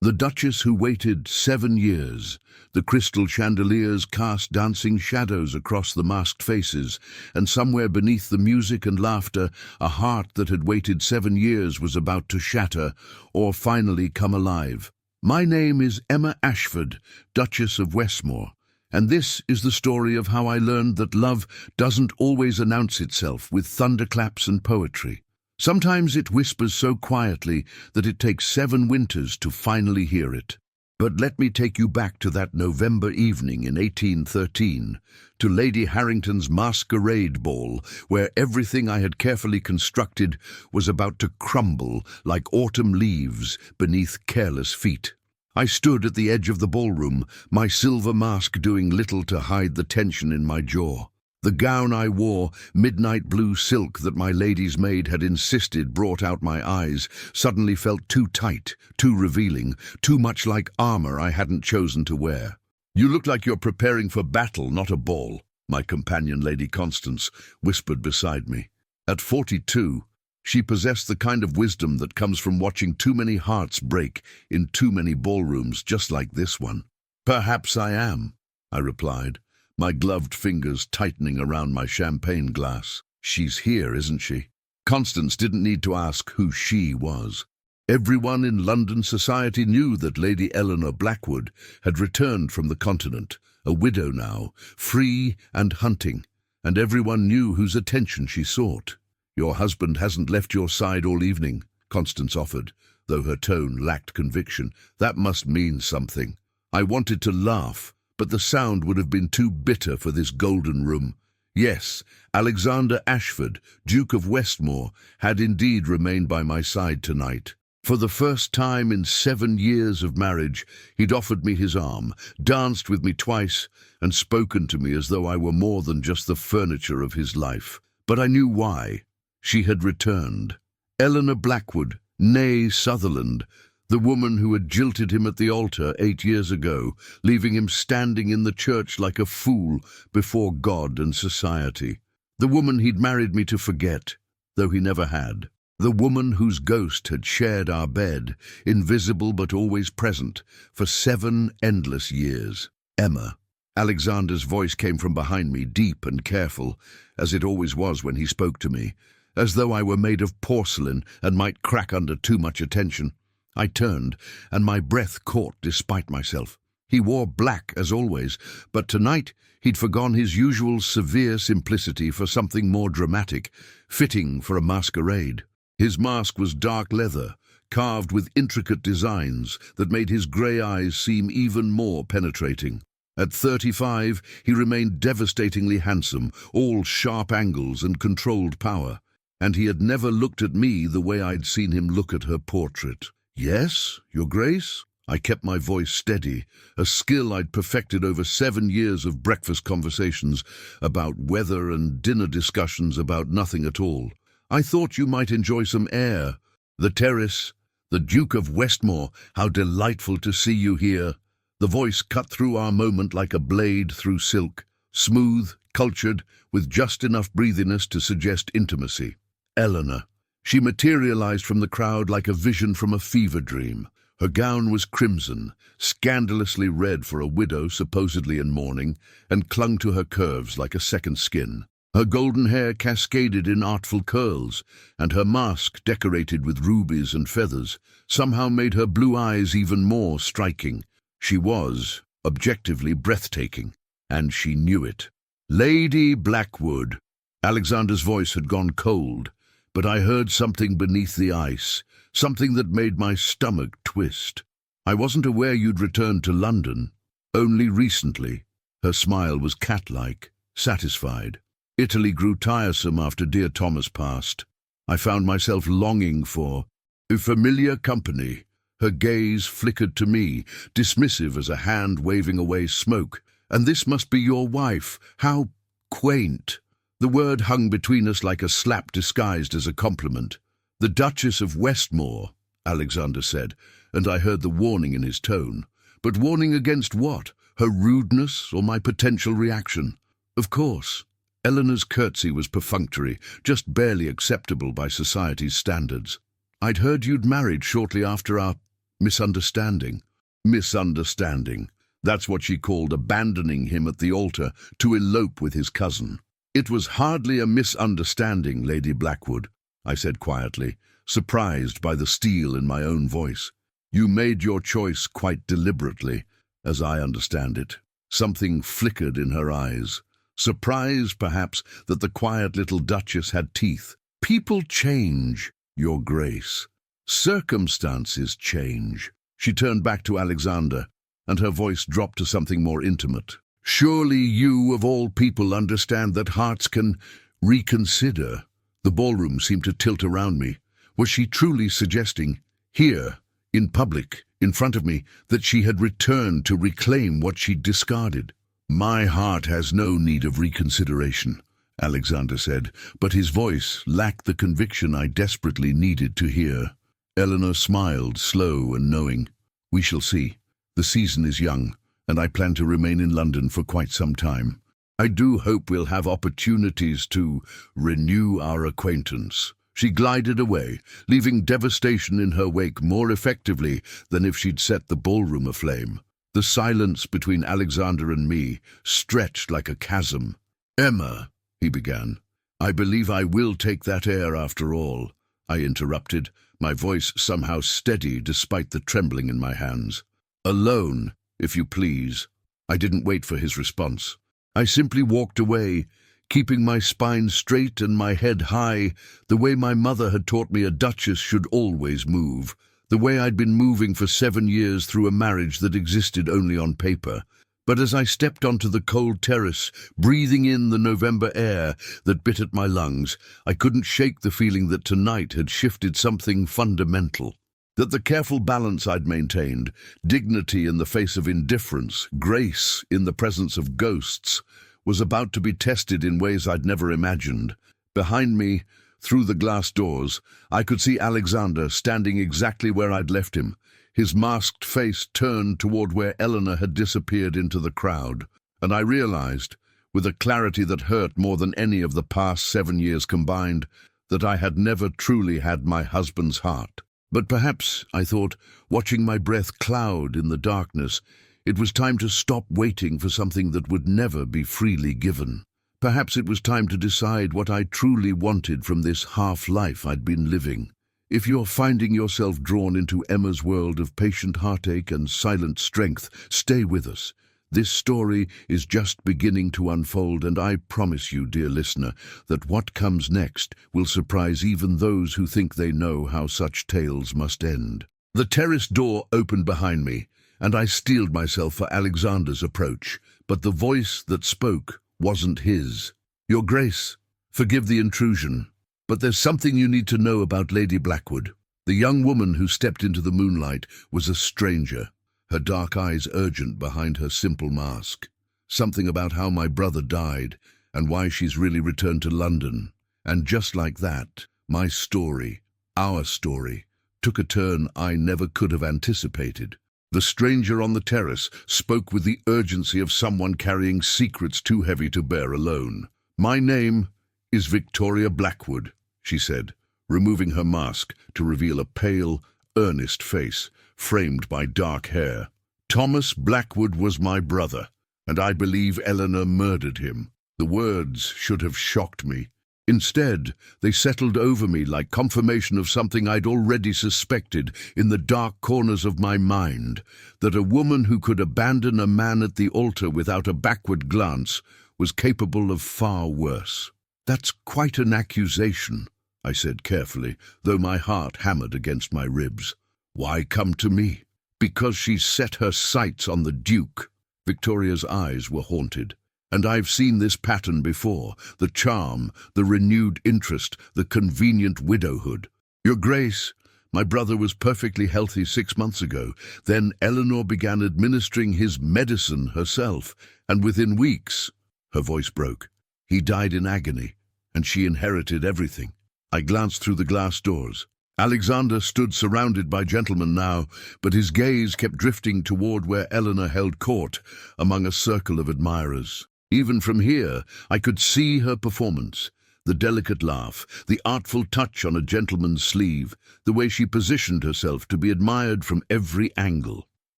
The Duchess who waited 7 years. The crystal chandeliers cast dancing shadows across the masked faces, and somewhere beneath the music and laughter, a heart that had waited 7 years was about to shatter, or finally come alive. My name is Emma Ashford, Duchess of Westmore, and this is the story of how I learned that love doesn't always announce itself with thunderclaps and poetry. Sometimes it whispers so quietly that it takes 7 winters to finally hear it. But let me take you back to that November evening in 1813, to Lady Harrington's masquerade ball, where everything I had carefully constructed was about to crumble like autumn leaves beneath careless feet. I stood at the edge of the ballroom, my silver mask doing little to hide the tension in my jaw. The gown I wore, midnight blue silk that my lady's maid had insisted brought out my eyes, suddenly felt too tight, too revealing, too much like armor I hadn't chosen to wear. "You look like you're preparing for battle, not a ball," my companion, Lady Constance, whispered beside me. At 42, she possessed the kind of wisdom that comes from watching too many hearts break in too many ballrooms just like this one. "Perhaps I am," I replied, my gloved fingers tightening around my champagne glass. "She's here, isn't she?" Constance didn't need to ask who she was. Everyone in London society knew that Lady Eleanor Blackwood had returned from the continent, a widow now, free and hunting, and everyone knew whose attention she sought. "Your husband hasn't left your side all evening," Constance offered, though her tone lacked conviction. That must mean something. I wanted to laugh, but the sound would have been too bitter for this golden room. Yes, Alexander Ashford, Duke of Westmore, had indeed remained by my side tonight. For the first time in 7 years of marriage, he'd offered me his arm, danced with me twice, and spoken to me as though I were more than just the furniture of his life. But I knew why. She had returned. Eleanor Blackwood, née Sutherland, the woman who had jilted him at the altar 8 years ago, leaving him standing in the church like a fool before God and society. The woman he'd married me to forget, though he never had. The woman whose ghost had shared our bed, invisible but always present, for 7 endless years. "Emma." Alexander's voice came from behind me, deep and careful, as it always was when he spoke to me, as though I were made of porcelain and might crack under too much attention. I turned, and my breath caught despite myself. He wore black, as always, but tonight he'd forgone his usual severe simplicity for something more dramatic, fitting for a masquerade. His mask was dark leather, carved with intricate designs that made his grey eyes seem even more penetrating. At 35, he remained devastatingly handsome, all sharp angles and controlled power, and he had never looked at me the way I'd seen him look at her portrait. "Yes, Your Grace?" I kept my voice steady, a skill I'd perfected over 7 years of breakfast conversations about weather and dinner discussions about nothing at all. "I thought you might enjoy some air. The terrace, the Duke of Westmore, how delightful to see you here." The voice cut through our moment like a blade through silk, smooth, cultured, with just enough breathiness to suggest intimacy. Eleanor. She materialized from the crowd like a vision from a fever dream. Her gown was crimson, scandalously red for a widow supposedly in mourning, and clung to her curves like a second skin. Her golden hair cascaded in artful curls, and her mask, decorated with rubies and feathers, somehow made her blue eyes even more striking. She was, objectively, breathtaking, and she knew it. "Lady Blackwood." Alexander's voice had gone cold, but I heard something beneath the ice, something that made my stomach twist. "I wasn't aware you'd returned to London. Only recently." Her smile was cat-like, satisfied. "Italy grew tiresome after dear Thomas passed. I found myself longing for a familiar company." Her gaze flickered to me, dismissive as a hand waving away smoke. "And this must be your wife. How quaint." The word hung between us like a slap disguised as a compliment. "The Duchess of Westmore," Alexander said, and I heard the warning in his tone. But warning against what? Her rudeness or my potential reaction? Of course. Eleanor's curtsy was perfunctory, just barely acceptable by society's standards. "I'd heard you'd married shortly after our Misunderstanding. Misunderstanding. That's what she called abandoning him at the altar to elope with his cousin. It was hardly a misunderstanding, Lady Blackwood, I said quietly, surprised by the steel in my own voice. You made your choice quite deliberately, as I understand it. Something flickered in her eyes. Surprise, perhaps, that the quiet little Duchess had teeth. People change, Your Grace. Circumstances change. She turned back to Alexander, and her voice dropped to something more intimate. Surely you, of all people, understand that hearts can reconsider. The ballroom seemed to tilt around me. Was she truly suggesting, here, in public, in front of me, that she had returned to reclaim what she'd discarded? My heart has no need of reconsideration, Alexander said, but his voice lacked the conviction I desperately needed to hear. Eleanor smiled, slow and knowing. We shall see. The season is young, and I plan to remain in London for quite some time. I do hope we'll have opportunities to renew our acquaintance. She glided away, leaving devastation in her wake more effectively than if she'd set the ballroom aflame. The silence between Alexander and me stretched like a chasm. Emma, he began. I believe I will take that air after all, I interrupted, my voice somehow steady despite the trembling in my hands. Alone, if you please. I didn't wait for his response. I simply walked away, keeping my spine straight and my head high, the way my mother had taught me a duchess should always move, the way I'd been moving for 7 years through a marriage that existed only on paper. But as I stepped onto the cold terrace, breathing in the November air that bit at my lungs, I couldn't shake the feeling that tonight had shifted something fundamental. That the careful balance I'd maintained, dignity in the face of indifference, grace in the presence of ghosts, was about to be tested in ways I'd never imagined. Behind me, through the glass doors, I could see Alexander standing exactly where I'd left him, his masked face turned toward where Eleanor had disappeared into the crowd, and I realized, with a clarity that hurt more than any of the past 7 years combined, that I had never truly had my husband's heart. But perhaps, I thought, watching my breath cloud in the darkness, it was time to stop waiting for something that would never be freely given. Perhaps it was time to decide what I truly wanted from this half-life I'd been living. If you're finding yourself drawn into Emma's world of patient heartache and silent strength, stay with us. This story is just beginning to unfold, and I promise you, dear listener, that what comes next will surprise even those who think they know how such tales must end. The terrace door opened behind me, and I steeled myself for Alexander's approach, but the voice that spoke wasn't his. Your Grace, forgive the intrusion, but there's something you need to know about Lady Blackwood. The young woman who stepped into the moonlight was a stranger, her dark eyes urgent behind her simple mask. Something about how my brother died and why she's really returned to London. And just like that, my story, our story, took a turn I never could have anticipated. The stranger on the terrace spoke with the urgency of someone carrying secrets too heavy to bear alone. My name is Victoria Blackwood, she said, removing her mask to reveal a pale, earnest face, framed by dark hair. Thomas Blackwood was my brother, and I believe Eleanor murdered him. The words should have shocked me. Instead, they settled over me like confirmation of something I'd already suspected in the dark corners of my mind, that a woman who could abandon a man at the altar without a backward glance was capable of far worse. That's quite an accusation, I said carefully, though my heart hammered against my ribs. Why come to me? Because she's set her sights on the Duke. Victoria's eyes were haunted. And I've seen this pattern before, the charm, the renewed interest, the convenient widowhood. Your Grace, my brother was perfectly healthy 6 months ago. Then Eleanor began administering his medicine herself, and within weeks, her voice broke. He died in agony, and she inherited everything. I glanced through the glass doors. Alexander stood surrounded by gentlemen now, but his gaze kept drifting toward where Eleanor held court, among a circle of admirers. Even from here, I could see her performance, The delicate laugh, the artful touch on a gentleman's sleeve, the way she positioned herself to be admired from every angle.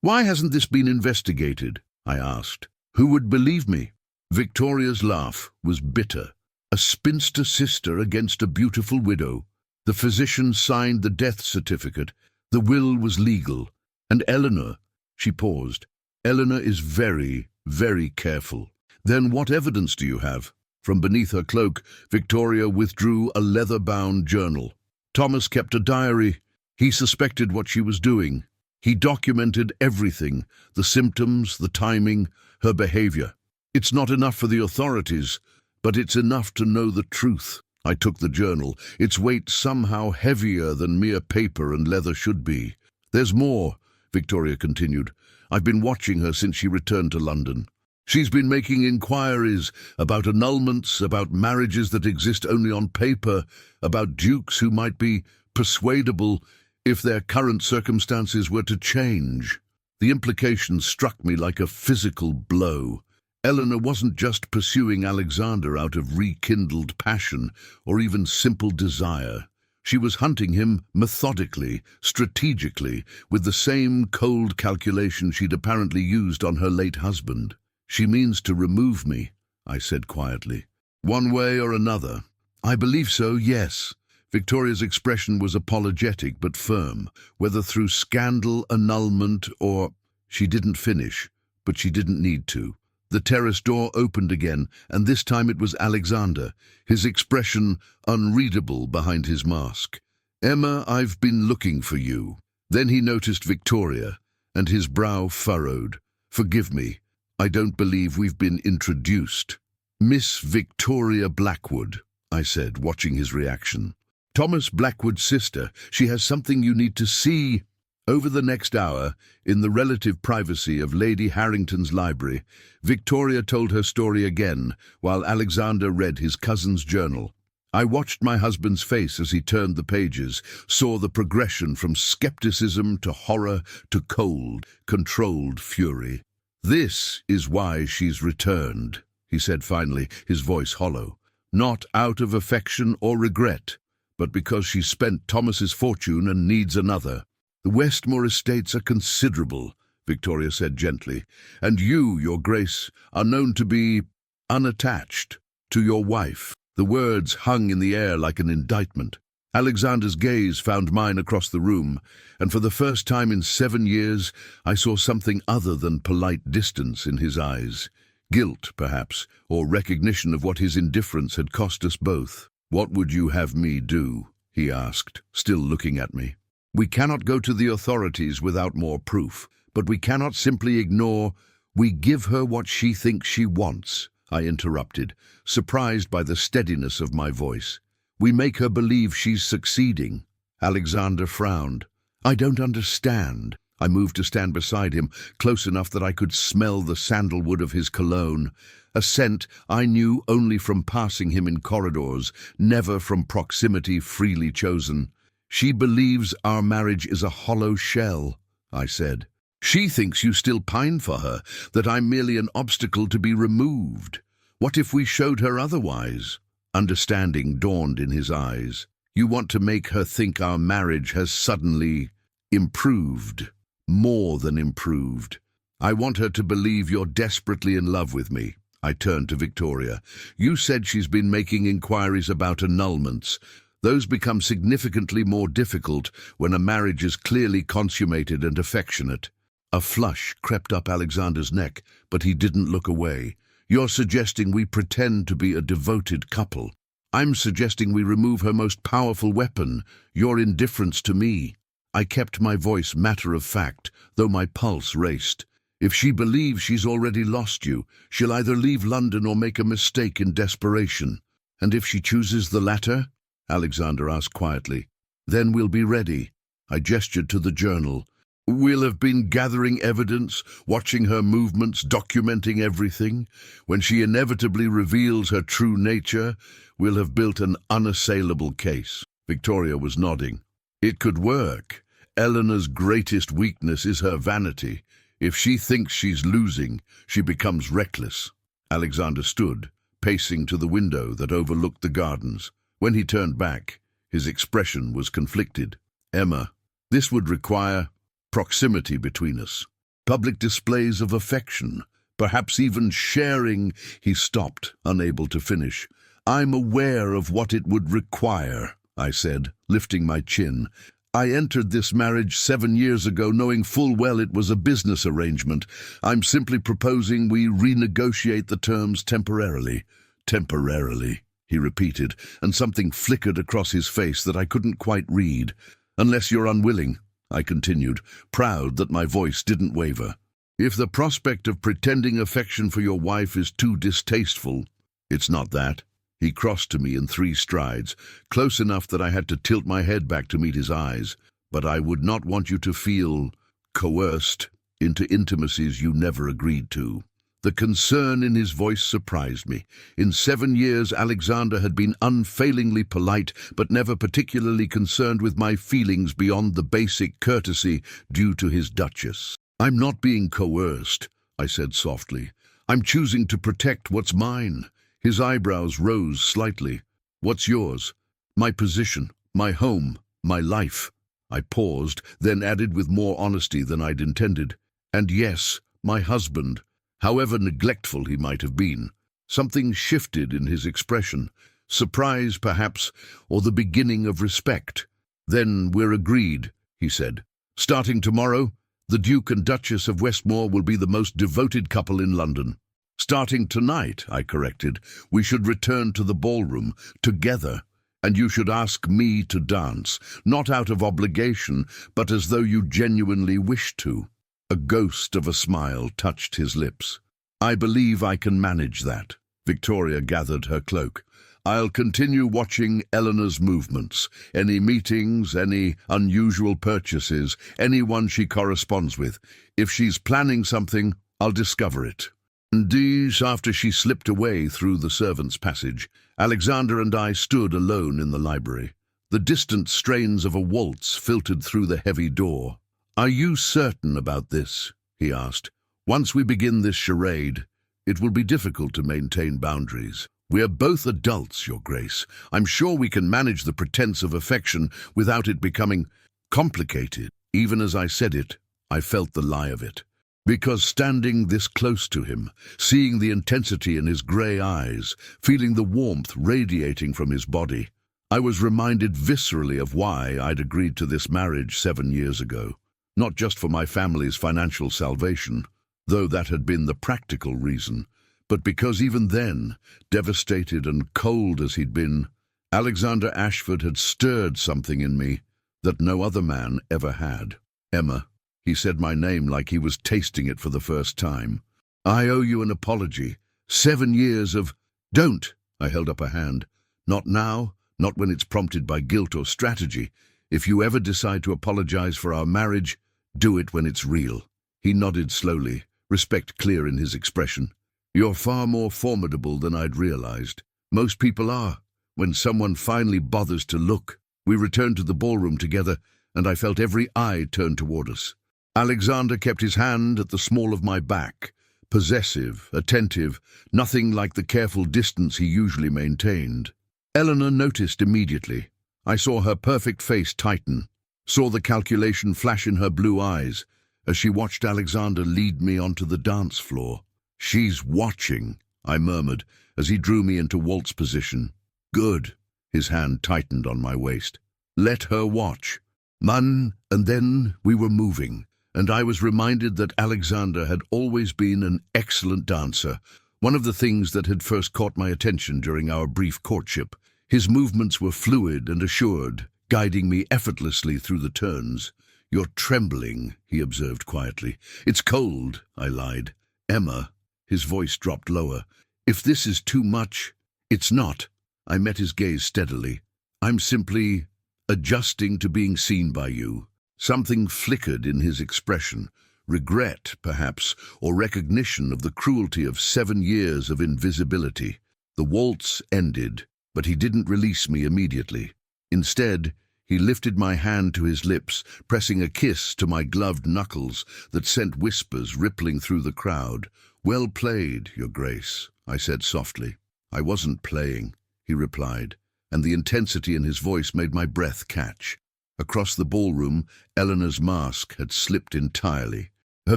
"Why hasn't this been investigated?" I asked. "Who would believe me?" Victoria's laugh was bitter. A spinster sister against a beautiful widow. The physician signed the death certificate. The will was legal. And Eleanor, she paused. Eleanor is very, very careful. "Then what evidence do you have?" From beneath her cloak, Victoria withdrew a leather-bound journal. "Thomas kept a diary. He suspected what she was doing. He documented everything, the symptoms, the timing, her behavior. It's not enough for the authorities, but it's enough to know the truth." I took the journal, its weight somehow heavier than mere paper and leather should be. "There's more," Victoria continued. "I've been watching her since she returned to London. She's been making inquiries about annulments, about marriages that exist only on paper, about dukes who might be persuadable if their current circumstances were to change." The implication struck me like a physical blow. Eleanor wasn't just pursuing Alexander out of rekindled passion or even simple desire. She was hunting him methodically, strategically, with the same cold calculation she'd apparently used on her late husband. "She means to remove me," I said quietly. "One way or another." "I believe so, yes." Victoria's expression was apologetic but firm, whether through scandal, annulment, or— She didn't finish, but she didn't need to. The terrace door opened again, and this time it was Alexander, his expression unreadable behind his mask. "Emma, I've been looking for you." Then he noticed Victoria, and his brow furrowed. "Forgive me, I don't believe we've been introduced." "Miss Victoria Blackwood," I said, watching his reaction. "Thomas Blackwood's sister. She has something you need to see." Over the next hour, in the relative privacy of Lady Harrington's library, Victoria told her story again, while Alexander read his cousin's journal. I watched my husband's face as he turned the pages, saw the progression from skepticism to horror to cold, controlled fury. "This is why she's returned," he said finally, his voice hollow. "Not out of affection or regret, but because she's spent Thomas's fortune and needs another. The Westmore estates are considerable," Victoria said gently, "and you, Your Grace, are known to be unattached to your wife." The words hung in the air like an indictment. Alexander's gaze found mine across the room, and for the first time in 7 years I saw something other than polite distance in his eyes. Guilt, perhaps, or recognition of what his indifference had cost us both. "What would you have me do?" he asked, still looking at me. "We cannot go to the authorities without more proof, but we cannot simply ignore— We give her what she thinks she wants," I interrupted, surprised by the steadiness of my voice. "We make her believe she's succeeding." Alexander frowned. "I don't understand." I moved to stand beside him, close enough that I could smell the sandalwood of his cologne, a scent I knew only from passing him in corridors, never from proximity freely chosen. "She believes our marriage is a hollow shell," I said. "She thinks you still pine for her, that I'm merely an obstacle to be removed. What if we showed her otherwise?" Understanding dawned in his eyes. "You want to make her think our marriage has suddenly improved, more than improved. I want her to believe you're desperately in love with me." I turned to Victoria. "You said she's been making inquiries about annulments. Those become significantly more difficult when a marriage is clearly consummated and affectionate." A flush crept up Alexander's neck, but he didn't look away. "You're suggesting we pretend to be a devoted couple. I'm suggesting we remove her most powerful weapon, your indifference to me." I kept my voice matter-of-fact, though my pulse raced. "If she believes she's already lost you, she'll either leave London or make a mistake in desperation." "And if she chooses the latter?" Alexander asked quietly. "Then we'll be ready." I gestured to the journal. "We'll have been gathering evidence, watching her movements, documenting everything. When she inevitably reveals her true nature, we'll have built an unassailable case." Victoria was nodding. "It could work. Eleanor's greatest weakness is her vanity. If she thinks she's losing, she becomes reckless." Alexander stood, pacing to the window that overlooked the gardens. When he turned back, his expression was conflicted. "Emma, this would require proximity between us, public displays of affection, perhaps even sharing." He stopped, unable to finish. "I'm aware of what it would require," I said, lifting my chin. "I entered this marriage 7 years ago knowing full well it was a business arrangement. I'm simply proposing we renegotiate the terms temporarily." "Temporarily," he repeated, and something flickered across his face that I couldn't quite read. "Unless you're unwilling," I continued, proud that my voice didn't waver. "If the prospect of pretending affection for your wife is too distasteful." "It's not that." He crossed to me in 3 strides, close enough that I had to tilt my head back to meet his eyes. "But I would not want you to feel coerced into intimacies you never agreed to." The concern in his voice surprised me. In 7 years, Alexander had been unfailingly polite, but never particularly concerned with my feelings beyond the basic courtesy due to his duchess. "I'm not being coerced," I said softly. "I'm choosing to protect what's mine." His eyebrows rose slightly. "What's yours?" "My position, my home, my life." I paused, then added with more honesty than I'd intended. "And yes, my husband, however neglectful he might have been." Something shifted in his expression. Surprise, perhaps, or the beginning of respect. "Then we're agreed," he said. "Starting tomorrow, the Duke and Duchess of Westmore will be the most devoted couple in London." "Starting tonight," I corrected. "We should return to the ballroom, together, and you should ask me to dance, not out of obligation, but as though you genuinely wished to." A ghost of a smile touched his lips. "I believe I can manage that." Victoria gathered her cloak. "I'll continue watching Eleanor's movements, any meetings, any unusual purchases, anyone she corresponds with. If she's planning something, I'll discover it." Indeed, after she slipped away through the servants' passage, Alexander and I stood alone in the library. The distant strains of a waltz filtered through the heavy door. "Are you certain about this?" he asked. "Once we begin this charade, it will be difficult to maintain boundaries. We are both adults, Your Grace. I'm sure we can manage the pretense of affection without it becoming complicated." Even as I said it, I felt the lie of it. Because standing this close to him, seeing the intensity in his grey eyes, feeling the warmth radiating from his body, I was reminded viscerally of why I'd agreed to this marriage 7 years ago. Not just for my family's financial salvation, though that had been the practical reason, but because even then, devastated and cold as he'd been, Alexander Ashford had stirred something in me that no other man ever had. "Emma," he said my name like he was tasting it for the first time. "I owe you an apology. 7 years of—" "Don't!" I held up a hand. "Not now, not when it's prompted by guilt or strategy. If you ever decide to apologize for our marriage, do it when it's real." He nodded slowly, respect clear in his expression. "You're far more formidable than I'd realized. Most people are, when someone finally bothers to look." We returned to the ballroom together, and I felt every eye turn toward us. Alexander kept his hand at the small of my back, possessive, attentive, nothing like the careful distance he usually maintained. Eleanor noticed immediately. I saw her perfect face tighten, saw the calculation flash in her blue eyes as she watched Alexander lead me onto the dance floor. "She's watching," I murmured as he drew me into waltz position. "Good." His hand tightened on my waist. "Let her watch." And then we were moving, and I was reminded that Alexander had always been an excellent dancer, one of the things that had first caught my attention during our brief courtship. His movements were fluid and assured, guiding me effortlessly through the turns. "You're trembling," he observed quietly. "It's cold," I lied. "Emma," his voice dropped lower. "If this is too much—" "It's not." I met his gaze steadily. "I'm simply adjusting to being seen by you." Something flickered in his expression, regret, perhaps, or recognition of the cruelty of 7 years of invisibility. The waltz ended, but he didn't release me immediately. Instead, he lifted my hand to his lips, pressing a kiss to my gloved knuckles that sent whispers rippling through the crowd. "Well played, Your Grace," I said softly. I wasn't playing, he replied, and the intensity in his voice made my breath catch. Across the ballroom, Eleanor's mask had slipped entirely. Her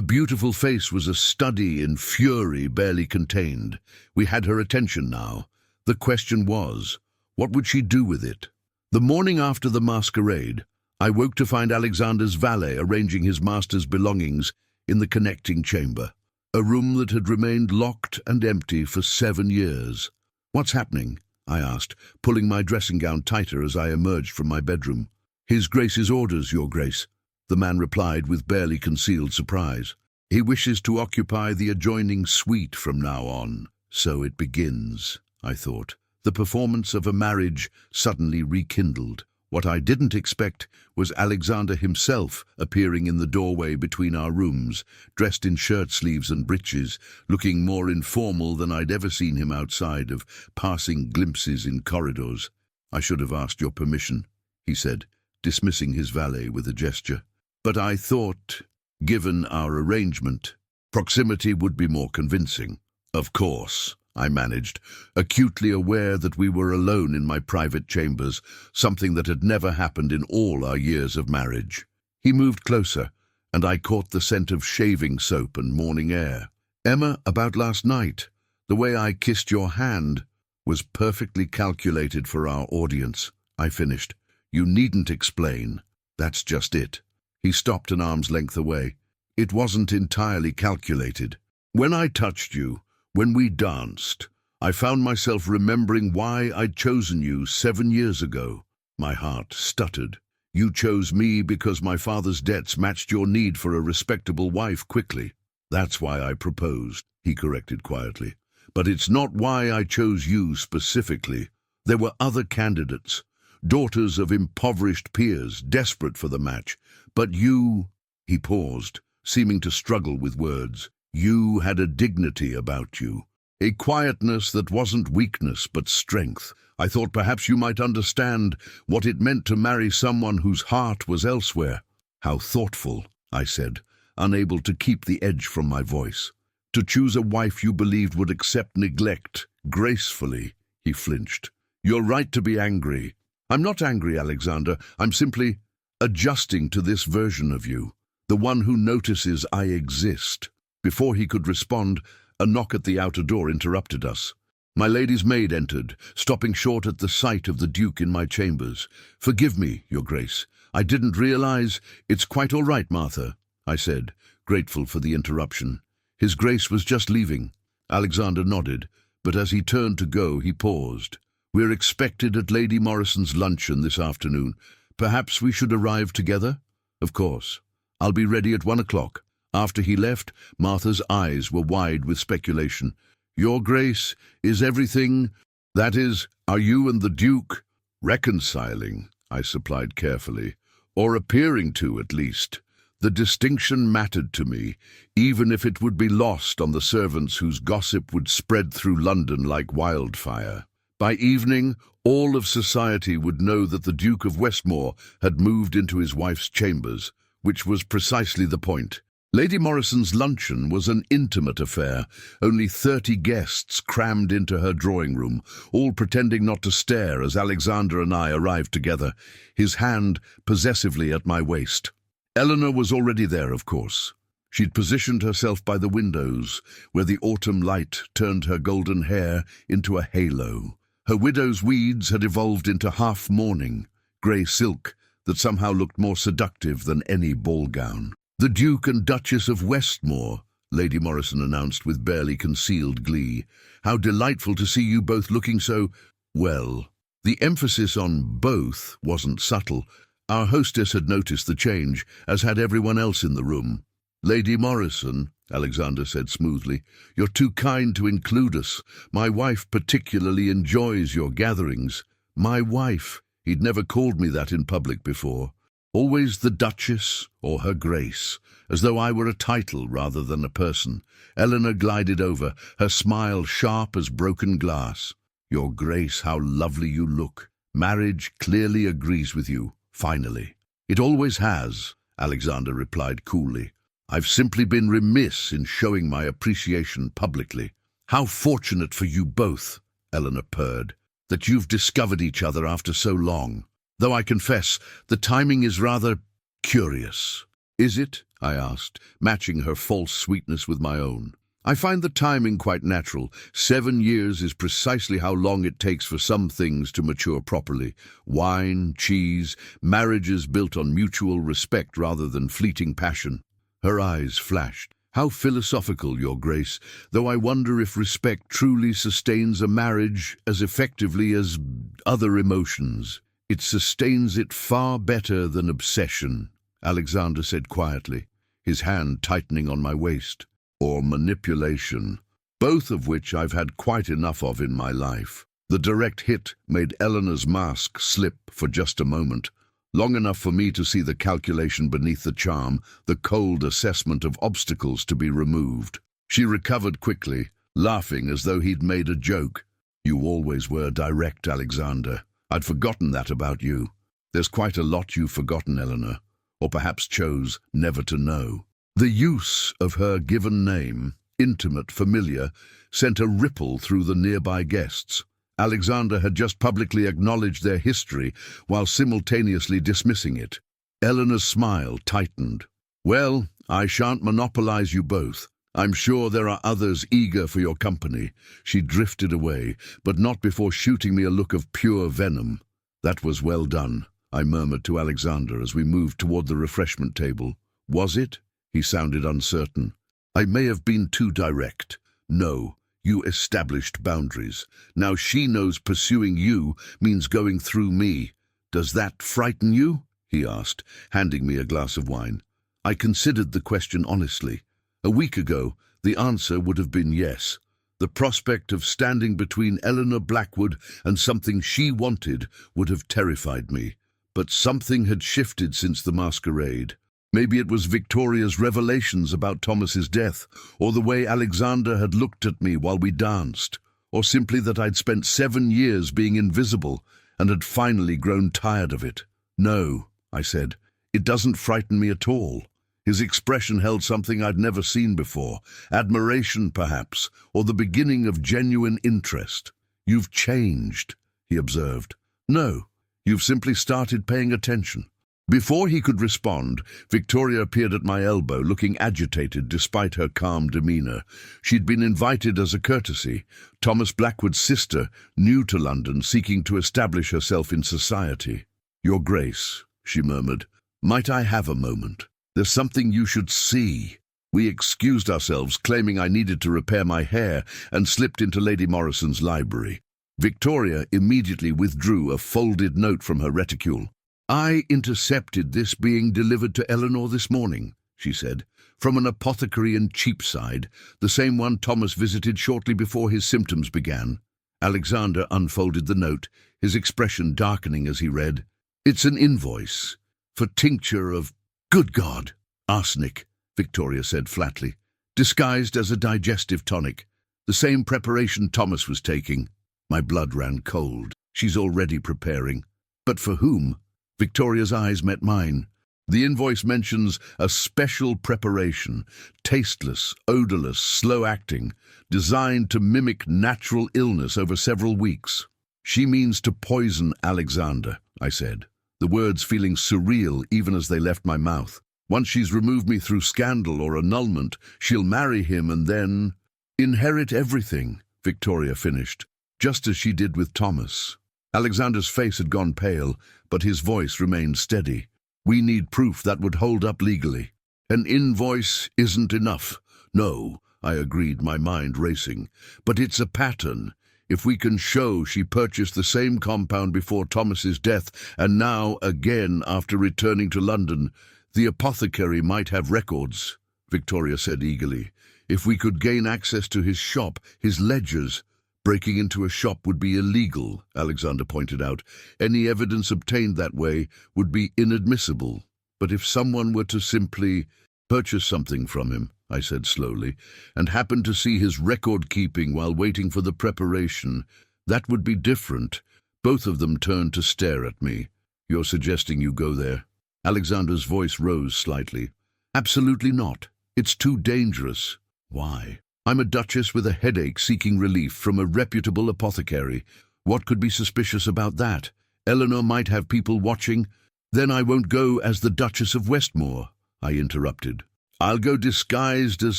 beautiful face was a study in fury barely contained. We had her attention now. The question was, what would she do with it? The morning after the masquerade, I woke to find Alexander's valet arranging his master's belongings in the connecting chamber, a room that had remained locked and empty for 7 years. "What's happening?" I asked, pulling my dressing gown tighter as I emerged from my bedroom. "His Grace's orders, Your Grace," the man replied with barely concealed surprise. "He wishes to occupy the adjoining suite from now on." So it begins, I thought. The performance of a marriage suddenly rekindled. What I didn't expect was Alexander himself appearing in the doorway between our rooms, dressed in shirt sleeves and breeches, looking more informal than I'd ever seen him outside of passing glimpses in corridors. "I should have asked your permission," he said, dismissing his valet with a gesture. "But I thought, given our arrangement, proximity would be more convincing." "Of course," I managed, acutely aware that we were alone in my private chambers, something that had never happened in all our years of marriage. He moved closer, and I caught the scent of shaving soap and morning air. "Emma, about last night, the way I kissed your hand was perfectly calculated for our audience," I finished. "You needn't explain. That's just it." He stopped an arm's length away. "It wasn't entirely calculated. When I touched you, when we danced, I found myself remembering why I'd chosen you 7 years ago." My heart stuttered. "You chose me because my father's debts matched your need for a respectable wife quickly." "That's why I proposed," he corrected quietly. "But it's not why I chose you specifically. There were other candidates, daughters of impoverished peers, desperate for the match. But you—" He paused, seeming to struggle with words. "You had a dignity about you, a quietness that wasn't weakness but strength. I thought perhaps you might understand what it meant to marry someone whose heart was elsewhere." "How thoughtful," I said, unable to keep the edge from my voice. "To choose a wife you believed would accept neglect gracefully." He flinched. "You're right to be angry." "I'm not angry, Alexander. I'm simply adjusting to this version of you, the one who notices I exist." Before he could respond, a knock at the outer door interrupted us. My lady's maid entered, stopping short at the sight of the Duke in my chambers. "Forgive me, Your Grace. I didn't realize—" "It's quite all right, Martha," I said, grateful for the interruption. "His Grace was just leaving." Alexander nodded, but as he turned to go, he paused. "We're expected at Lady Morrison's luncheon this afternoon. Perhaps we should arrive together?" "Of course. I'll be ready at 1 o'clock. After he left, Martha's eyes were wide with speculation. "Your Grace, is everything— that is, are you and the Duke—" "Reconciling," I supplied carefully, "or appearing to, at least. The distinction mattered to me, even if it would be lost on the servants whose gossip would spread through London like wildfire. By evening, all of society would know that the Duke of Westmore had moved into his wife's chambers, which was precisely the point. Lady Morrison's luncheon was an intimate affair, only 30 guests crammed into her drawing room, all pretending not to stare as Alexander and I arrived together, his hand possessively at my waist. Eleanor was already there, of course. She'd positioned herself by the windows, where the autumn light turned her golden hair into a halo. Her widow's weeds had evolved into half-mourning, grey silk that somehow looked more seductive than any ball gown. "The Duke and Duchess of Westmore," Lady Morrison announced with barely concealed glee. "How delightful to see you both looking so— well." The emphasis on both wasn't subtle. Our hostess had noticed the change, as had everyone else in the room. "Lady Morrison," Alexander said smoothly, "you're too kind to include us. My wife particularly enjoys your gatherings." My wife. He'd never called me that in public before. Always the Duchess or Her Grace, as though I were a title rather than a person. Eleanor glided over, her smile sharp as broken glass. "Your Grace, how lovely you look. Marriage clearly agrees with you, finally." "It always has," Alexander replied coolly. "I've simply been remiss in showing my appreciation publicly." "How fortunate for you both," Eleanor purred, "that you've discovered each other after so long. Though I confess, the timing is rather curious." "Is it?" I asked, matching her false sweetness with my own. "I find the timing quite natural. 7 years is precisely how long it takes for some things to mature properly. Wine, cheese, marriages built on mutual respect rather than fleeting passion." Her eyes flashed. "How philosophical, Your Grace, though I wonder if respect truly sustains a marriage as effectively as other emotions." "It sustains it far better than obsession," Alexander said quietly, his hand tightening on my waist. "Or manipulation, both of which I've had quite enough of in my life." The direct hit made Eleanor's mask slip for just a moment, long enough for me to see the calculation beneath the charm, the cold assessment of obstacles to be removed. She recovered quickly, laughing as though he'd made a joke. "You always were direct, Alexander. I'd forgotten that about you." "There's quite a lot you've forgotten, Eleanor, or perhaps chose never to know." The use of her given name, intimate, familiar, sent a ripple through the nearby guests. Alexander had just publicly acknowledged their history while simultaneously dismissing it. Eleanor's smile tightened. "Well, I shan't monopolize you both. I'm sure there are others eager for your company." She drifted away, but not before shooting me a look of pure venom. "That was well done," I murmured to Alexander as we moved toward the refreshment table. "Was it?" He sounded uncertain. "I may have been too direct. No, you established boundaries. Now she knows pursuing you means going through me. Does that frighten you?" he asked, handing me a glass of wine. I considered the question honestly. A week ago, the answer would have been yes. The prospect of standing between Eleanor Blackwood and something she wanted would have terrified me. But something had shifted since the masquerade. Maybe it was Victoria's revelations about Thomas's death, or the way Alexander had looked at me while we danced, or simply that I'd spent 7 years being invisible and had finally grown tired of it. "No," I said, "it doesn't frighten me at all." His expression held something I'd never seen before, admiration perhaps, or the beginning of genuine interest. "You've changed," he observed. "No, you've simply started paying attention." Before he could respond, Victoria appeared at my elbow, looking agitated despite her calm demeanour. She'd been invited as a courtesy, Thomas Blackwood's sister, new to London, seeking to establish herself in society. "Your Grace," she murmured, "might I have a moment? There's something you should see." We excused ourselves, claiming I needed to repair my hair, and slipped into Lady Morrison's library. Victoria immediately withdrew a folded note from her reticule. "I intercepted this being delivered to Eleanor this morning," she said, "from an apothecary in Cheapside, the same one Thomas visited shortly before his symptoms began." Alexander unfolded the note, his expression darkening as he read. "It's an invoice for tincture of—" "Good God!" "Arsenic," Victoria said flatly, "disguised as a digestive tonic. The same preparation Thomas was taking." My blood ran cold. "She's already preparing." "But for whom?" Victoria's eyes met mine. The invoice mentions a special preparation, tasteless, odorless, slow-acting, designed to mimic natural illness over several weeks. "She means to poison Alexander," I said, the words feeling surreal even as they left my mouth. "Once she's removed me through scandal or annulment, she'll marry him and then—" "Inherit everything," Victoria finished, "just as she did with Thomas." Alexander's face had gone pale, but his voice remained steady. "We need proof that would hold up legally." "An invoice isn't enough." "No," I agreed, my mind racing. "But it's a pattern. If we can show she purchased the same compound before Thomas's death, and now again after returning to London, the apothecary might have records," Victoria said eagerly. "If we could gain access to his shop, his ledgers—" "Breaking into a shop would be illegal," Alexander pointed out. "Any evidence obtained that way would be inadmissible. But if someone were to simply purchase something from him," I said slowly, "and happen to see his record-keeping while waiting for the preparation, that would be different." Both of them turned to stare at me. "You're suggesting you go there?" Alexander's voice rose slightly. "Absolutely not. It's too dangerous." "Why?" I'm a duchess with a headache seeking relief from a reputable apothecary. What could be suspicious about that? Eleanor might have people watching. Then I won't go as the Duchess of Westmore, I interrupted. I'll go disguised as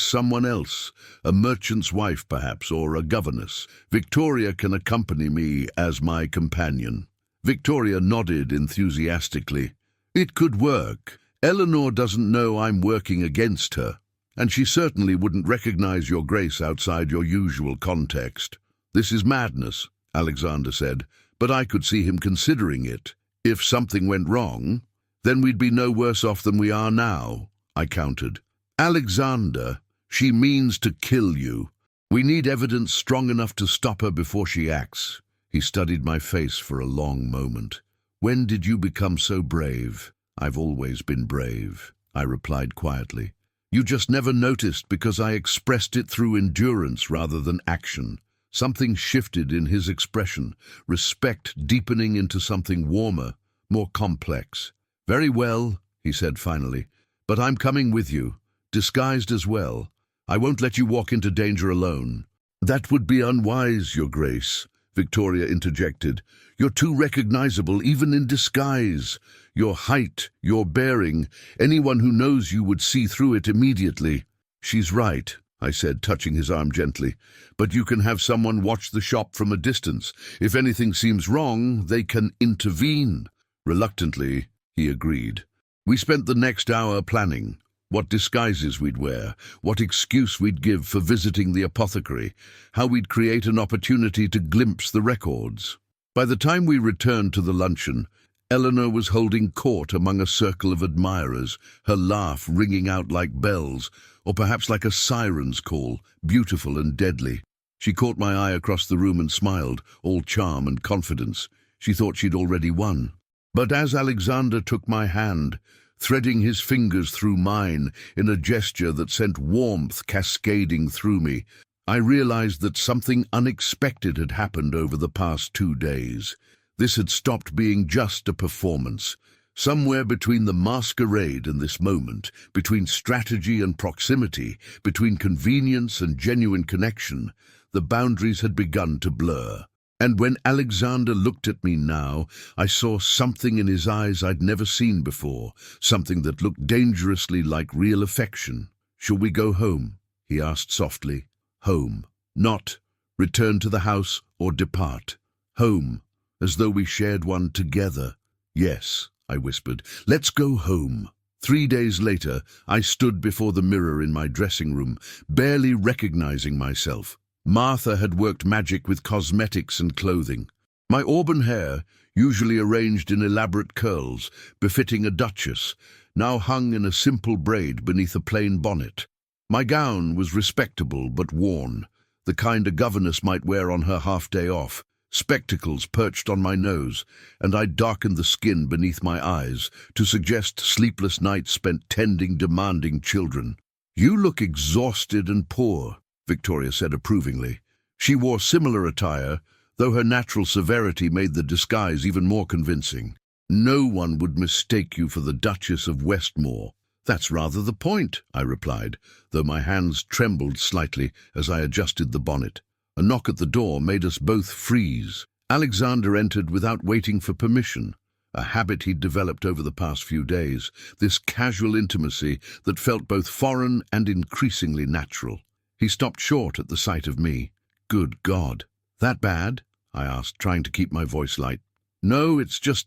someone else, a merchant's wife perhaps, or a governess. Victoria can accompany me as my companion. Victoria nodded enthusiastically. It could work. Eleanor doesn't know I'm working against her, and she certainly wouldn't recognize your grace outside your usual context. This is madness, Alexander said, but I could see him considering it. If something went wrong, then we'd be no worse off than we are now, I countered. Alexander, she means to kill you. We need evidence strong enough to stop her before she acts. He studied my face for a long moment. When did you become so brave? I've always been brave, I replied quietly. You just never noticed because I expressed it through endurance rather than action. Something shifted in his expression, respect deepening into something warmer, more complex. Very well, he said finally, but I'm coming with you, disguised as well. I won't let you walk into danger alone. That would be unwise, Your Grace, Victoria interjected. You're too recognizable even in disguise. Your height, your bearing, anyone who knows you would see through it immediately. She's right, I said, touching his arm gently, but you can have someone watch the shop from a distance. If anything seems wrong, they can intervene. Reluctantly, he agreed. We spent the next hour planning what disguises we'd wear, what excuse we'd give for visiting the apothecary, how we'd create an opportunity to glimpse the records. By the time we returned to the luncheon, Eleanor was holding court among a circle of admirers, her laugh ringing out like bells, or perhaps like a siren's call, beautiful and deadly. She caught my eye across the room and smiled, all charm and confidence. She thought she'd already won. But as Alexander took my hand, threading his fingers through mine in a gesture that sent warmth cascading through me, I realized that something unexpected had happened over the past 2 days. This had stopped being just a performance. Somewhere between the masquerade and this moment, between strategy and proximity, between convenience and genuine connection, the boundaries had begun to blur. And when Alexander looked at me now, I saw something in his eyes I'd never seen before, something that looked dangerously like real affection. Shall we go home? He asked softly. Home. Not return to the house or depart. Home, as though we shared one together. Yes, I whispered. Let's go home. 3 days later, I stood before the mirror in my dressing room, barely recognizing myself. Martha had worked magic with cosmetics and clothing. My auburn hair, usually arranged in elaborate curls, befitting a duchess, now hung in a simple braid beneath a plain bonnet. My gown was respectable but worn, the kind a governess might wear on her half-day off. Spectacles perched on my nose, and I'd darkened the skin beneath my eyes to suggest sleepless nights spent tending demanding children. You look exhausted and poor, Victoria said approvingly. She wore similar attire, though her natural severity made the disguise even more convincing. No one would mistake you for the Duchess of Westmore. That's rather the point, I replied, though my hands trembled slightly as I adjusted the bonnet. A knock at the door made us both freeze. Alexander entered without waiting for permission, a habit he'd developed over the past few days, this casual intimacy that felt both foreign and increasingly natural. He stopped short at the sight of me. Good God. That bad? I asked, trying to keep my voice light. No, it's just...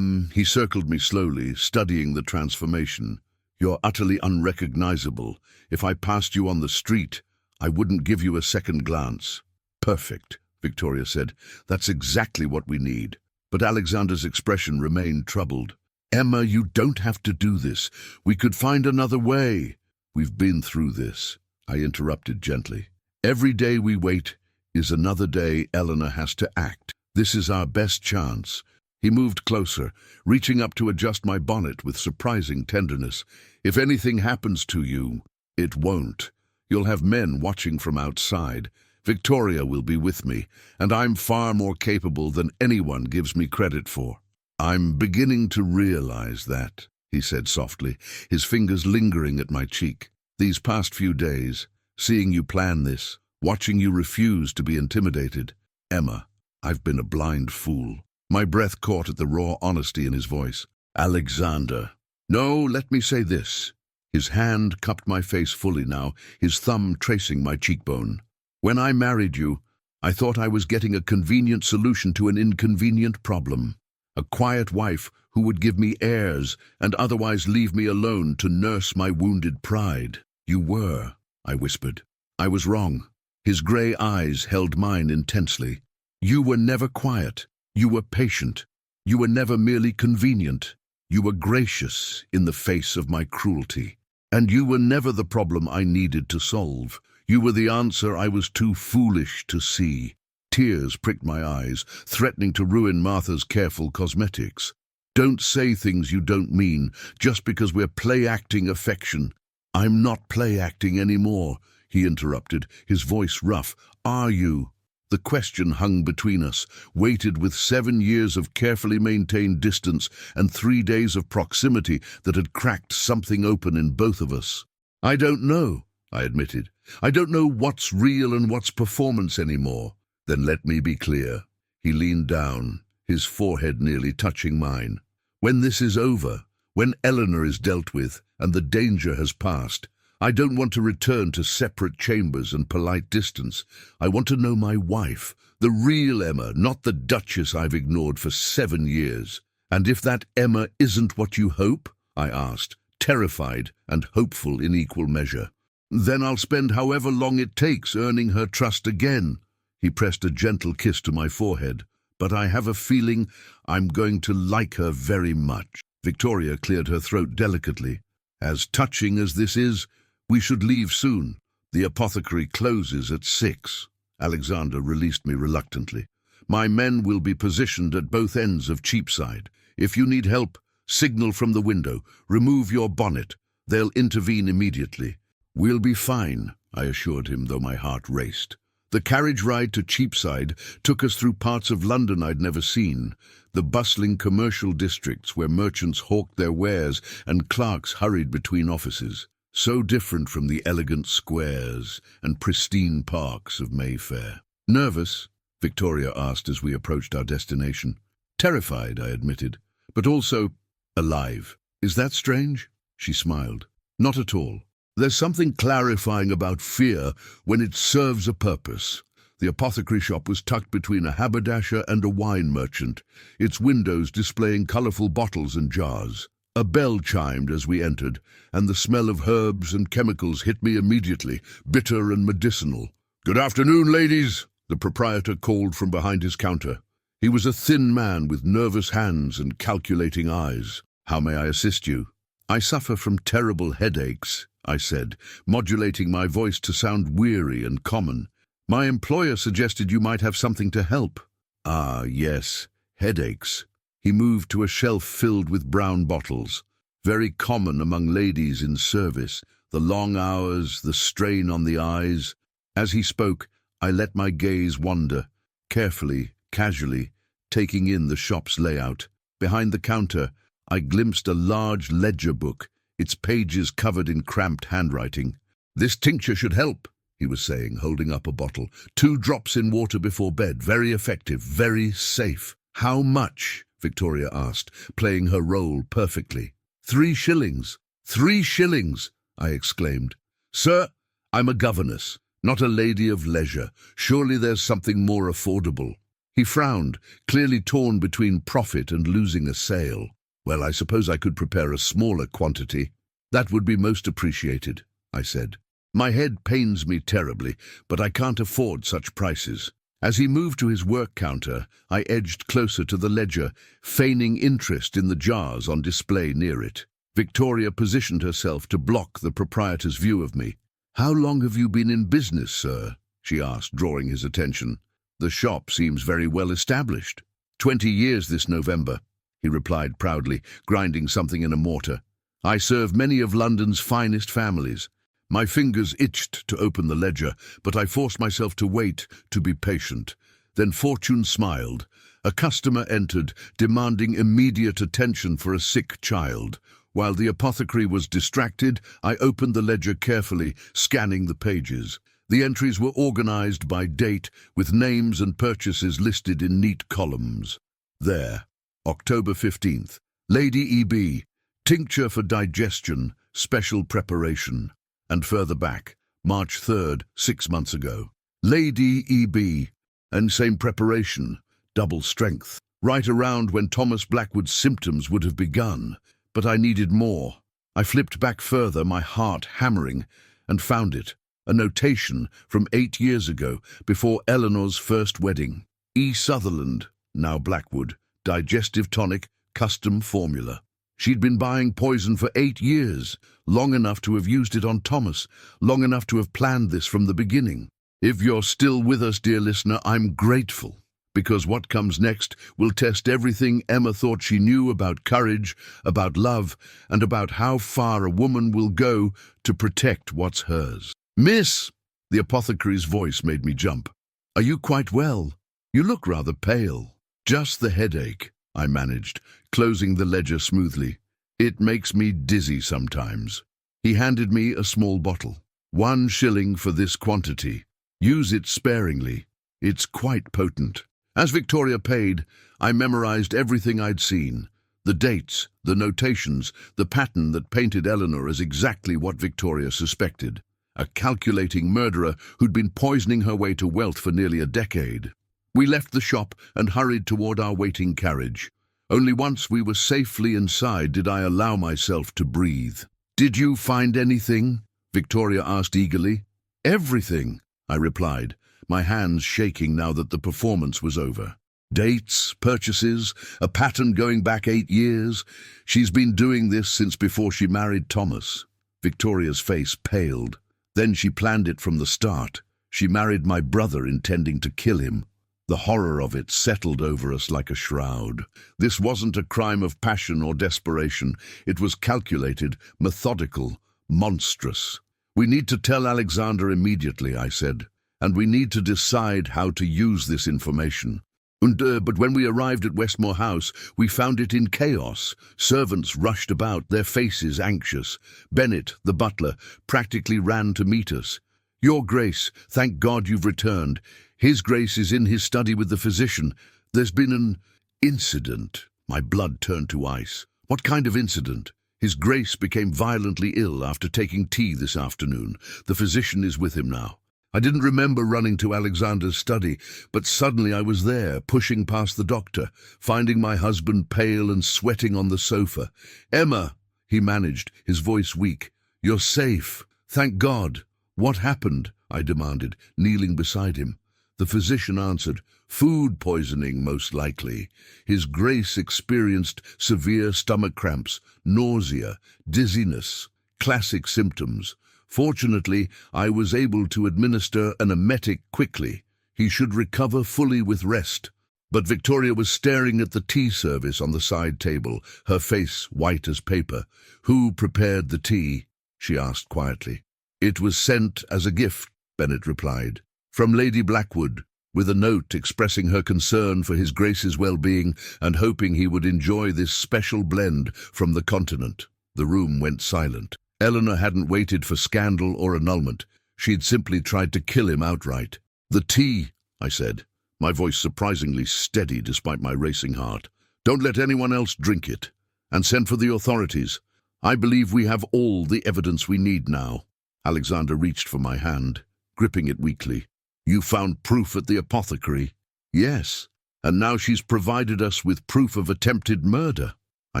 He circled me slowly, studying the transformation. You're utterly unrecognizable. If I passed you on the street, I wouldn't give you a second glance. Perfect, Victoria said. That's exactly what we need. But Alexander's expression remained troubled. Emma, you don't have to do this. We could find another way. We've been through this, I interrupted gently. Every day we wait is another day Eleanor has to act. This is our best chance. He moved closer, reaching up to adjust my bonnet with surprising tenderness. If anything happens to you, it won't. You'll have men watching from outside. Victoria will be with me, and I'm far more capable than anyone gives me credit for. I'm beginning to realize that, he said softly, his fingers lingering at my cheek. These past few days, seeing you plan this, watching you refuse to be intimidated. Emma, I've been a blind fool. My breath caught at the raw honesty in his voice. Alexander. No, let me say this. His hand cupped my face fully now, his thumb tracing my cheekbone. When I married you, I thought I was getting a convenient solution to an inconvenient problem. A quiet wife who would give me heirs and otherwise leave me alone to nurse my wounded pride. You were, I whispered. I was wrong. His grey eyes held mine intensely. You were never quiet. You were patient. You were never merely convenient. You were gracious in the face of my cruelty. And you were never the problem I needed to solve. You were the answer I was too foolish to see. Tears pricked my eyes, threatening to ruin Martha's careful cosmetics. Don't say things you don't mean, just because we're play-acting affection. I'm not play-acting anymore, he interrupted, his voice rough. Are you? The question hung between us, weighted with 7 years of carefully maintained distance and 3 days of proximity that had cracked something open in both of us. I don't know, I admitted. I don't know what's real and what's performance anymore. Then let me be clear. He leaned down, his forehead nearly touching mine. When this is over, when Eleanor is dealt with and the danger has passed, I don't want to return to separate chambers and polite distance. I want to know my wife, the real Emma, not the Duchess I've ignored for 7 years. And if that Emma isn't what you hope? I asked, terrified and hopeful in equal measure. Then I'll spend however long it takes earning her trust again. He pressed a gentle kiss to my forehead. But I have a feeling I'm going to like her very much. Victoria cleared her throat delicately. As touching as this is, we should leave soon. The apothecary closes at 6. Alexander released me reluctantly. My men will be positioned at both ends of Cheapside. If you need help, signal from the window. Remove your bonnet. They'll intervene immediately. We'll be fine, I assured him, though my heart raced. The carriage ride to Cheapside took us through parts of London I'd never seen, the bustling commercial districts where merchants hawked their wares and clerks hurried between offices. So different from the elegant squares and pristine parks of Mayfair. Nervous? Victoria asked as we approached our destination. Terrified, I admitted, but also alive. Is that strange? She smiled. Not at all. There's something clarifying about fear when it serves a purpose. The apothecary shop was tucked between a haberdasher and a wine merchant, its windows displaying colourful bottles and jars. A bell chimed as we entered, and the smell of herbs and chemicals hit me immediately, bitter and medicinal. "Good afternoon, ladies," the proprietor called from behind his counter. He was a thin man with nervous hands and calculating eyes. "How may I assist you?" "I suffer from terrible headaches," I said, modulating my voice to sound weary and common. "My employer suggested you might have something to help." "Ah, yes, headaches." He moved to a shelf filled with brown bottles, very common among ladies in service, the long hours, the strain on the eyes. As he spoke, I let my gaze wander, carefully, casually, taking in the shop's layout. Behind the counter, I glimpsed a large ledger book, its pages covered in cramped handwriting. "This tincture should help," he was saying, holding up a bottle. 2 drops in water before bed, very effective, very safe. "How much?" Victoria asked, playing her role perfectly. 3 shillings. 3 shillings, I exclaimed. "Sir, I'm a governess, not a lady of leisure. Surely there's something more affordable." He frowned, clearly torn between profit and losing a sale. "Well, I suppose I could prepare a smaller quantity." "That would be most appreciated," I said. "My head pains me terribly, but I can't afford such prices." As he moved to his work counter, I edged closer to the ledger, feigning interest in the jars on display near it. Victoria positioned herself to block the proprietor's view of me. "How long have you been in business, sir?" she asked, drawing his attention. "The shop seems very well established." 20 years this November, he replied proudly, grinding something in a mortar. "I serve many of London's finest families." My fingers itched to open the ledger, but I forced myself to wait, to be patient. Then fortune smiled. A customer entered, demanding immediate attention for a sick child. While the apothecary was distracted, I opened the ledger carefully, scanning the pages. The entries were organized by date, with names and purchases listed in neat columns. There, October 15th, Lady E.B., tincture for digestion, special preparation. And further back, March 3rd, 6 months ago. Lady E.B., and same preparation, double strength. Right around when Thomas Blackwood's symptoms would have begun. But I needed more. I flipped back further, my heart hammering, and found it. A notation from 8 years ago, before Eleanor's first wedding. E. Sutherland, now Blackwood, digestive tonic, custom formula. She'd been buying poison for 8 years, long enough to have used it on Thomas, long enough to have planned this from the beginning. If you're still with us, dear listener, I'm grateful, because what comes next will test everything Emma thought she knew about courage, about love, and about how far a woman will go to protect what's hers. "Miss!" The apothecary's voice made me jump. "Are you quite well? You look rather pale." "Just the headache," I managed, closing the ledger smoothly. "It makes me dizzy sometimes." He handed me a small bottle. "1 shilling for this quantity. Use it sparingly. It's quite potent." As Victoria paid, I memorized everything I'd seen. The dates, the notations, the pattern that painted Eleanor as exactly what Victoria suspected. A calculating murderer who'd been poisoning her way to wealth for nearly a decade. We left the shop and hurried toward our waiting carriage. Only once we were safely inside did I allow myself to breathe. "Did you find anything?" Victoria asked eagerly. "Everything," I replied, my hands shaking now that the performance was over. "Dates, purchases, a pattern going back 8 years. She's been doing this since before she married Thomas." Victoria's face paled. "Then she planned it from the start. She married my brother intending to kill him." The horror of it settled over us like a shroud. This wasn't a crime of passion or desperation. It was calculated, methodical, monstrous. "We need to tell Alexander immediately," I said, "and we need to decide how to use this information." But when we arrived at Westmore House, we found it in chaos. Servants rushed about, their faces anxious. Bennett, the butler, practically ran to meet us. "Your Grace, thank God you've returned. His Grace is in his study with the physician. There's been an incident." My blood turned to ice. "What kind of incident?" "His Grace became violently ill after taking tea this afternoon. The physician is with him now." I didn't remember running to Alexander's study, but suddenly I was there, pushing past the doctor, finding my husband pale and sweating on the sofa. "Emma," he managed, his voice weak. "You're safe. Thank God." "What happened?" I demanded, kneeling beside him. The physician answered, "Food poisoning, most likely. His Grace experienced severe stomach cramps, nausea, dizziness, classic symptoms. Fortunately, I was able to administer an emetic quickly. He should recover fully with rest." But Victoria was staring at the tea service on the side table, her face white as paper. "Who prepared the tea?" she asked quietly. "It was sent as a gift," Bennett replied, "from Lady Blackwood, with a note expressing her concern for His Grace's well-being and hoping he would enjoy this special blend from the continent." The room went silent. Eleanor hadn't waited for scandal or annulment. She'd simply tried to kill him outright. "The tea," I said, my voice surprisingly steady despite my racing heart. "Don't let anyone else drink it. And send for the authorities. I believe we have all the evidence we need now." Alexander reached for my hand, gripping it weakly. "You found proof at the apothecary?" "Yes, and now she's provided us with proof of attempted murder." I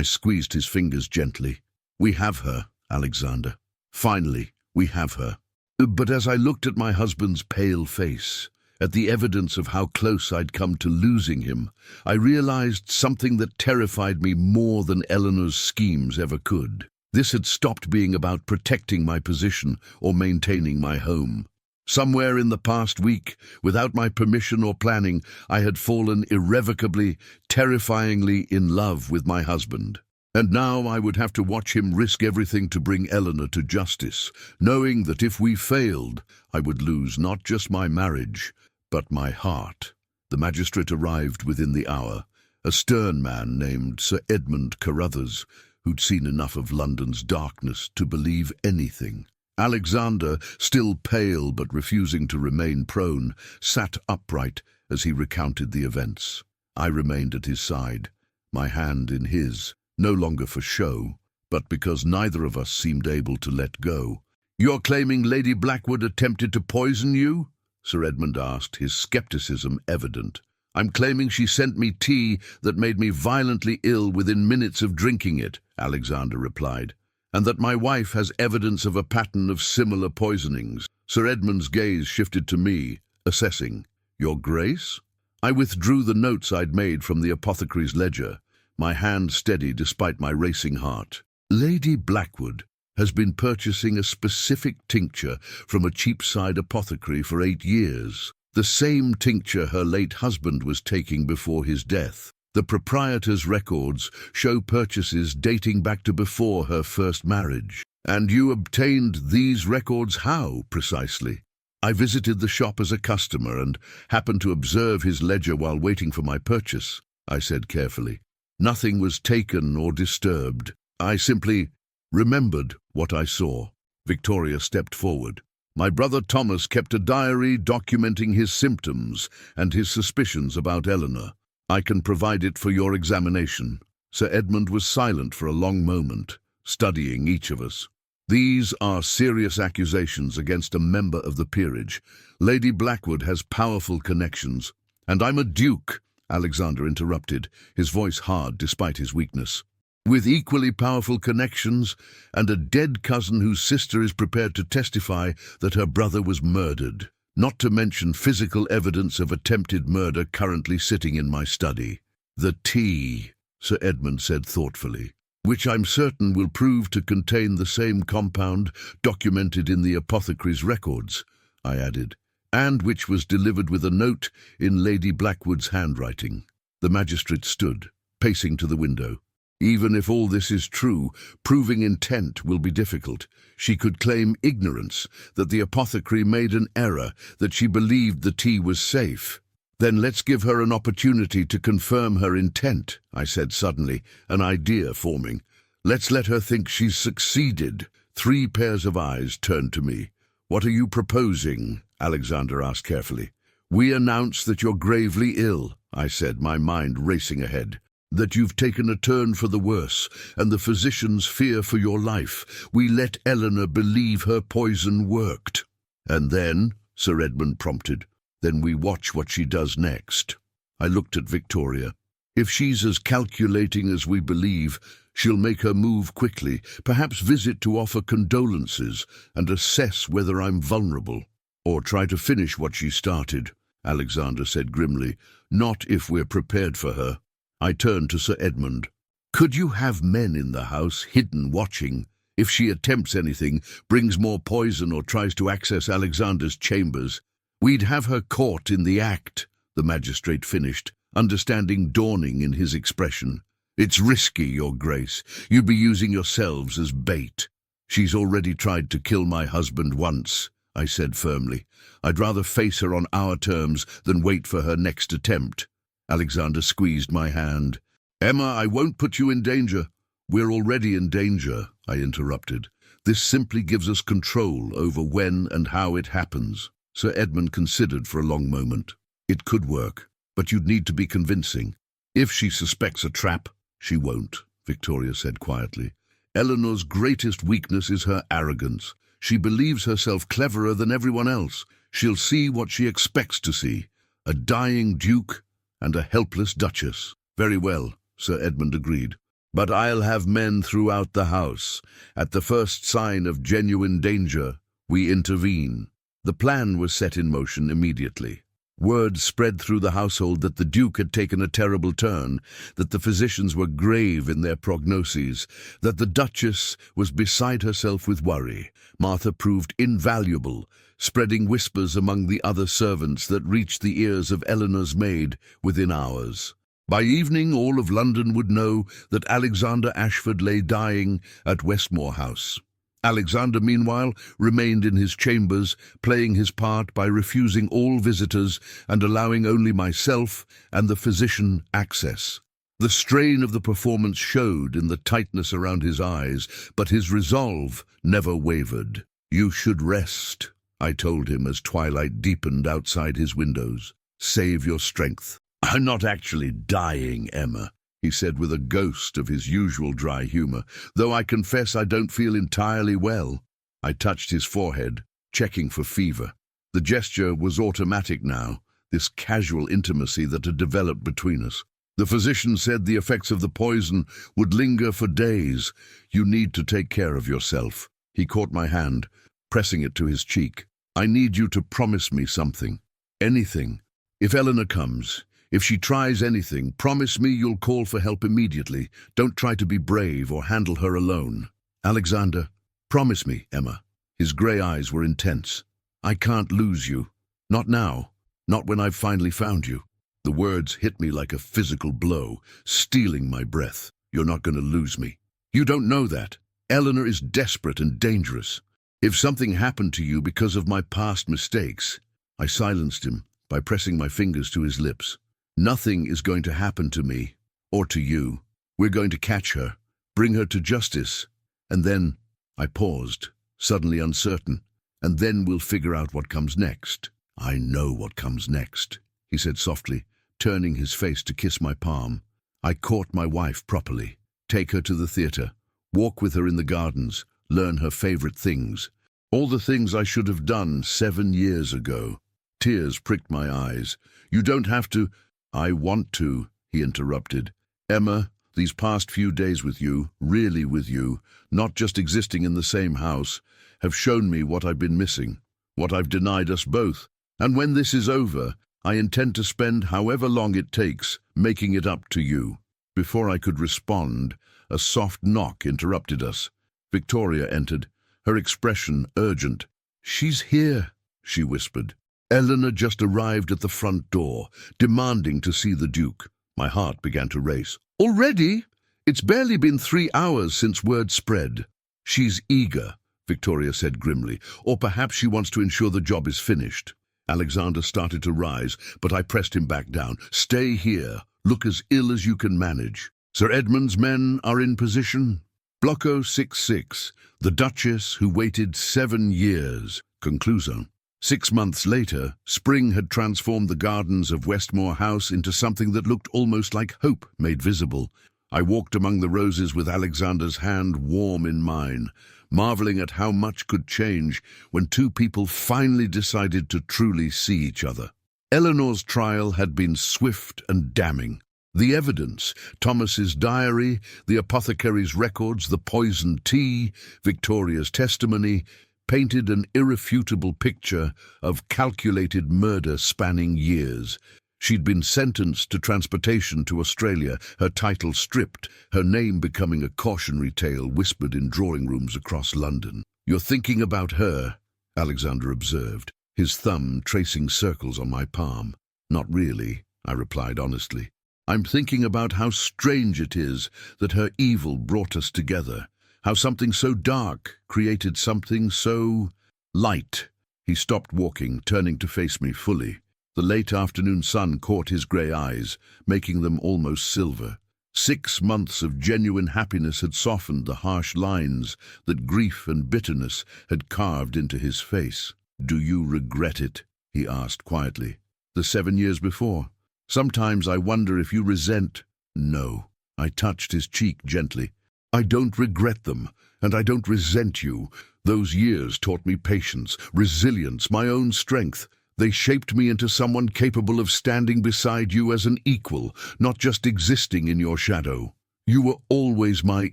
squeezed his fingers gently. "We have her, Alexander. Finally, we have her." But as I looked at my husband's pale face, at the evidence of how close I'd come to losing him, I realized something that terrified me more than Eleanor's schemes ever could. This had stopped being about protecting my position or maintaining my home. Somewhere in the past week, without my permission or planning, I had fallen irrevocably, terrifyingly in love with my husband. And now I would have to watch him risk everything to bring Eleanor to justice, knowing that if we failed, I would lose not just my marriage, but my heart. The magistrate arrived within the hour, a stern man named Sir Edmund Carruthers, who'd seen enough of London's darkness to believe anything. Alexander, still pale but refusing to remain prone, sat upright as he recounted the events. I remained at his side, my hand in his, no longer for show, but because neither of us seemed able to let go. "You're claiming Lady Blackwood attempted to poison you?" Sir Edmund asked, his skepticism evident. "I'm claiming she sent me tea that made me violently ill within minutes of drinking it," Alexander replied, "and that my wife has evidence of a pattern of similar poisonings." Sir Edmund's gaze shifted to me, assessing. "Your Grace?" I withdrew the notes I'd made from the apothecary's ledger, my hand steady despite my racing heart. "Lady Blackwood has been purchasing a specific tincture from a Cheapside apothecary for 8 years, the same tincture her late husband was taking before his death. The proprietor's records show purchases dating back to before her first marriage. And you obtained these records how, precisely?" "I visited the shop as a customer and happened to observe his ledger while waiting for my purchase," I said carefully. "Nothing was taken or disturbed. I simply remembered what I saw." Victoria stepped forward. "My brother Thomas kept a diary documenting his symptoms and his suspicions about Eleanor. I can provide it for your examination." Sir Edmund was silent for a long moment, studying each of us. "These are serious accusations against a member of the peerage. Lady Blackwood has powerful connections." "And I'm a duke," Alexander interrupted, his voice hard despite his weakness. "With equally powerful connections and a dead cousin whose sister is prepared to testify that her brother was murdered. Not to mention physical evidence of attempted murder currently sitting in my study." "The tea," Sir Edmund said thoughtfully, "which I'm certain will prove to contain the same compound documented in the apothecary's records," I added, "and which was delivered with a note in Lady Blackwood's handwriting." The magistrate stood, pacing to the window. "Even if all this is true, proving intent will be difficult. She could claim ignorance, that the apothecary made an error, that she believed the tea was safe." "Then let's give her an opportunity to confirm her intent," I said suddenly, an idea forming. "Let's let her think she's succeeded." 3 pairs of eyes turned to me. "What are you proposing?" Alexander asked carefully. "We announce that you're gravely ill," I said, my mind racing ahead. "That you've taken a turn for the worse, and the physicians fear for your life. We let Eleanor believe her poison worked." "And then," Sir Edmund prompted, "then we watch what she does next." I looked at Victoria. "If she's as calculating as we believe, she'll make her move quickly, perhaps visit to offer condolences and assess whether I'm vulnerable." "Or try to finish what she started," Alexander said grimly. "Not if we're prepared for her." I turned to Sir Edmund. "Could you have men in the house, hidden, watching? If she attempts anything, brings more poison or tries to access Alexander's chambers, we'd have her caught in the act," the magistrate finished, understanding dawning in his expression. "It's risky, Your Grace. You'd be using yourselves as bait." "She's already tried to kill my husband once," I said firmly. "I'd rather face her on our terms than wait for her next attempt." Alexander squeezed my hand. "Emma, I won't put you in danger." "We're already in danger," I interrupted. "This simply gives us control over when and how it happens." Sir Edmund considered for a long moment. "It could work, but you'd need to be convincing." "If she suspects a trap, she won't," Victoria said quietly. "Eleanor's greatest weakness is her arrogance. She believes herself cleverer than everyone else. She'll see what she expects to see, a dying duke and a helpless duchess." "Very well," Sir Edmund agreed. "But I'll have men throughout the house. At the first sign of genuine danger, we intervene." The plan was set in motion immediately. Word spread through the household that the Duke had taken a terrible turn, that the physicians were grave in their prognoses, that the Duchess was beside herself with worry. Martha proved invaluable, spreading whispers among the other servants that reached the ears of Eleanor's maid within hours. By evening, all of London would know that Alexander Ashford lay dying at Westmore House. Alexander, meanwhile, remained in his chambers, playing his part by refusing all visitors and allowing only myself and the physician access. The strain of the performance showed in the tightness around his eyes, but his resolve never wavered. "You should rest," I told him as twilight deepened outside his windows. "Save your strength." "I'm not actually dying, Emma," he said with a ghost of his usual dry humor, "though I confess I don't feel entirely well." I touched his forehead, checking for fever. The gesture was automatic now, this casual intimacy that had developed between us. "The physician said the effects of the poison would linger for days. You need to take care of yourself." He caught my hand, pressing it to his cheek. "I need you to promise me something. Anything. If Eleanor comes, if she tries anything, promise me you'll call for help immediately. Don't try to be brave or handle her alone." "Alexander, promise me, Emma." His grey eyes were intense. "I can't lose you. Not now. Not when I've finally found you." The words hit me like a physical blow, stealing my breath. "You're not going to lose me. You don't know that. Eleanor is desperate and dangerous. If something happened to you because of my past mistakes..." I silenced him by pressing my fingers to his lips. "Nothing is going to happen to me, or to you. We're going to catch her, bring her to justice, and then..." I paused, suddenly uncertain. "And then we'll figure out what comes next." "I know what comes next," he said softly, turning his face to kiss my palm. "I court my wife properly, take her to the theatre, walk with her in the gardens, learn her favorite things. All the things I should have done 7 years ago." Tears pricked my eyes. "You don't have to..." "I want to," he interrupted. "Emma, these past few days with you, really with you, not just existing in the same house, have shown me what I've been missing, what I've denied us both. And when this is over, I intend to spend however long it takes making it up to you." Before I could respond, a soft knock interrupted us. Victoria entered, her expression urgent. "She's here," she whispered. "Eleanor just arrived at the front door, demanding to see the Duke." My heart began to race. "Already? It's barely been 3 hours since word spread." "She's eager," Victoria said grimly, "or perhaps she wants to ensure the job is finished." Alexander started to rise, but I pressed him back down. "Stay here. Look as ill as you can manage. Sir Edmund's men are in position." Blocko 66, the Duchess who waited 7 years. Conclusion. 6 months later, spring had transformed the gardens of Westmore House into something that looked almost like hope made visible. I walked among the roses with Alexander's hand warm in mine, marveling at how much could change when 2 people finally decided to truly see each other. Eleanor's trial had been swift and damning. The evidence, Thomas's diary, the apothecary's records, the poisoned tea, Victoria's testimony, painted an irrefutable picture of calculated murder spanning years. She'd been sentenced to transportation to Australia, her title stripped, her name becoming a cautionary tale whispered in drawing rooms across London. "You're thinking about her," Alexander observed, his thumb tracing circles on my palm. "Not really," I replied honestly. "I'm thinking about how strange it is that her evil brought us together, how something so dark created something so light." He stopped walking, turning to face me fully. The late afternoon sun caught his grey eyes, making them almost silver. 6 months of genuine happiness had softened the harsh lines that grief and bitterness had carved into his face. "Do you regret it?" he asked quietly. "The 7 years before? Sometimes I wonder if you resent..." "No." I touched his cheek gently. "I don't regret them, and I don't resent you. Those years taught me patience, resilience, my own strength. They shaped me into someone capable of standing beside you as an equal, not just existing in your shadow. You were always my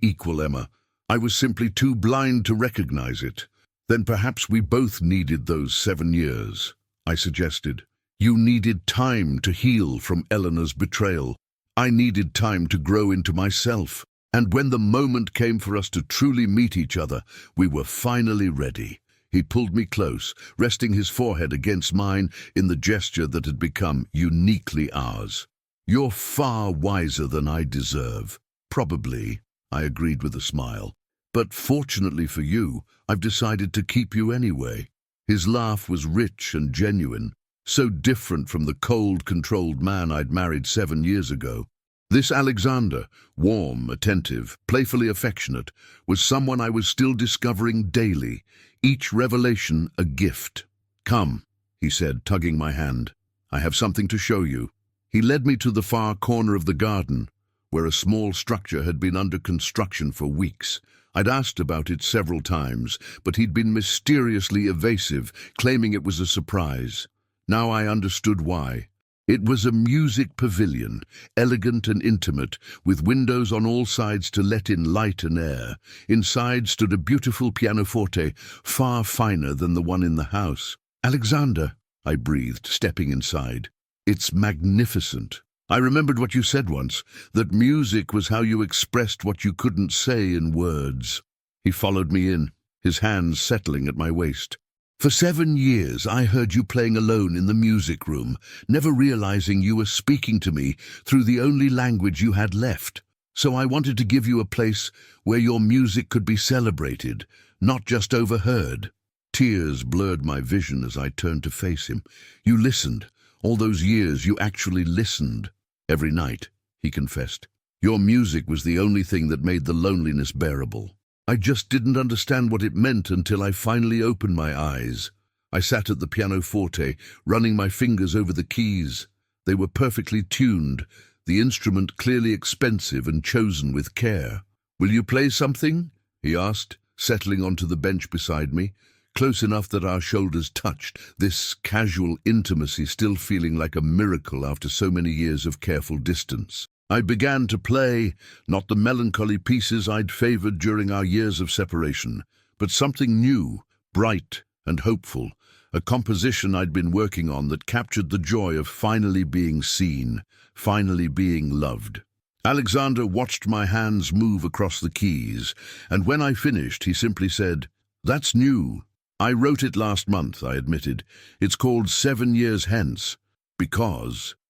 equal, Emma. I was simply too blind to recognize it. Then perhaps we both needed those 7 years," I suggested. "You needed time to heal from Eleanor's betrayal. I needed time to grow into myself. And when the moment came for us to truly meet each other, we were finally ready." He pulled me close, resting his forehead against mine in the gesture that had become uniquely ours. "You're far wiser than I deserve." "Probably," I agreed with a smile. "But fortunately for you, I've decided to keep you anyway." His laugh was rich and genuine, so different from the cold, controlled man I'd married 7 years ago. This Alexander, warm, attentive, playfully affectionate, was someone I was still discovering daily, each revelation a gift. "Come," he said, tugging my hand. "I have something to show you." He led me to the far corner of the garden, where a small structure had been under construction for weeks. I'd asked about it several times, but he'd been mysteriously evasive, claiming it was a surprise. Now I understood why. It was a music pavilion, elegant and intimate, with windows on all sides to let in light and air. Inside stood a beautiful pianoforte, far finer than the one in the house. "Alexander," I breathed, stepping inside. "It's magnificent. I remembered what you said once, that music was how you expressed what you couldn't say in words." He followed me in, his hands settling at my waist. "For 7 years I heard you playing alone in the music room, never realizing you were speaking to me through the only language you had left. So I wanted to give you a place where your music could be celebrated, not just overheard." Tears blurred my vision as I turned to face him. "You listened. All those years you actually listened." "Every night," he confessed. "Your music was the only thing that made the loneliness bearable. I just didn't understand what it meant until I finally opened my eyes." I sat at the pianoforte, running my fingers over the keys. They were perfectly tuned, the instrument clearly expensive and chosen with care. "Will you play something?" he asked, settling onto the bench beside me, close enough that our shoulders touched, this casual intimacy still feeling like a miracle after so many years of careful distance. I began to play, not the melancholy pieces I'd favored during our years of separation, but something new, bright and hopeful, a composition I'd been working on that captured the joy of finally being seen, finally being loved. Alexander watched my hands move across the keys, and when I finished, he simply said, "That's new." "I wrote it last month," I admitted. "It's called 7 Years Hence.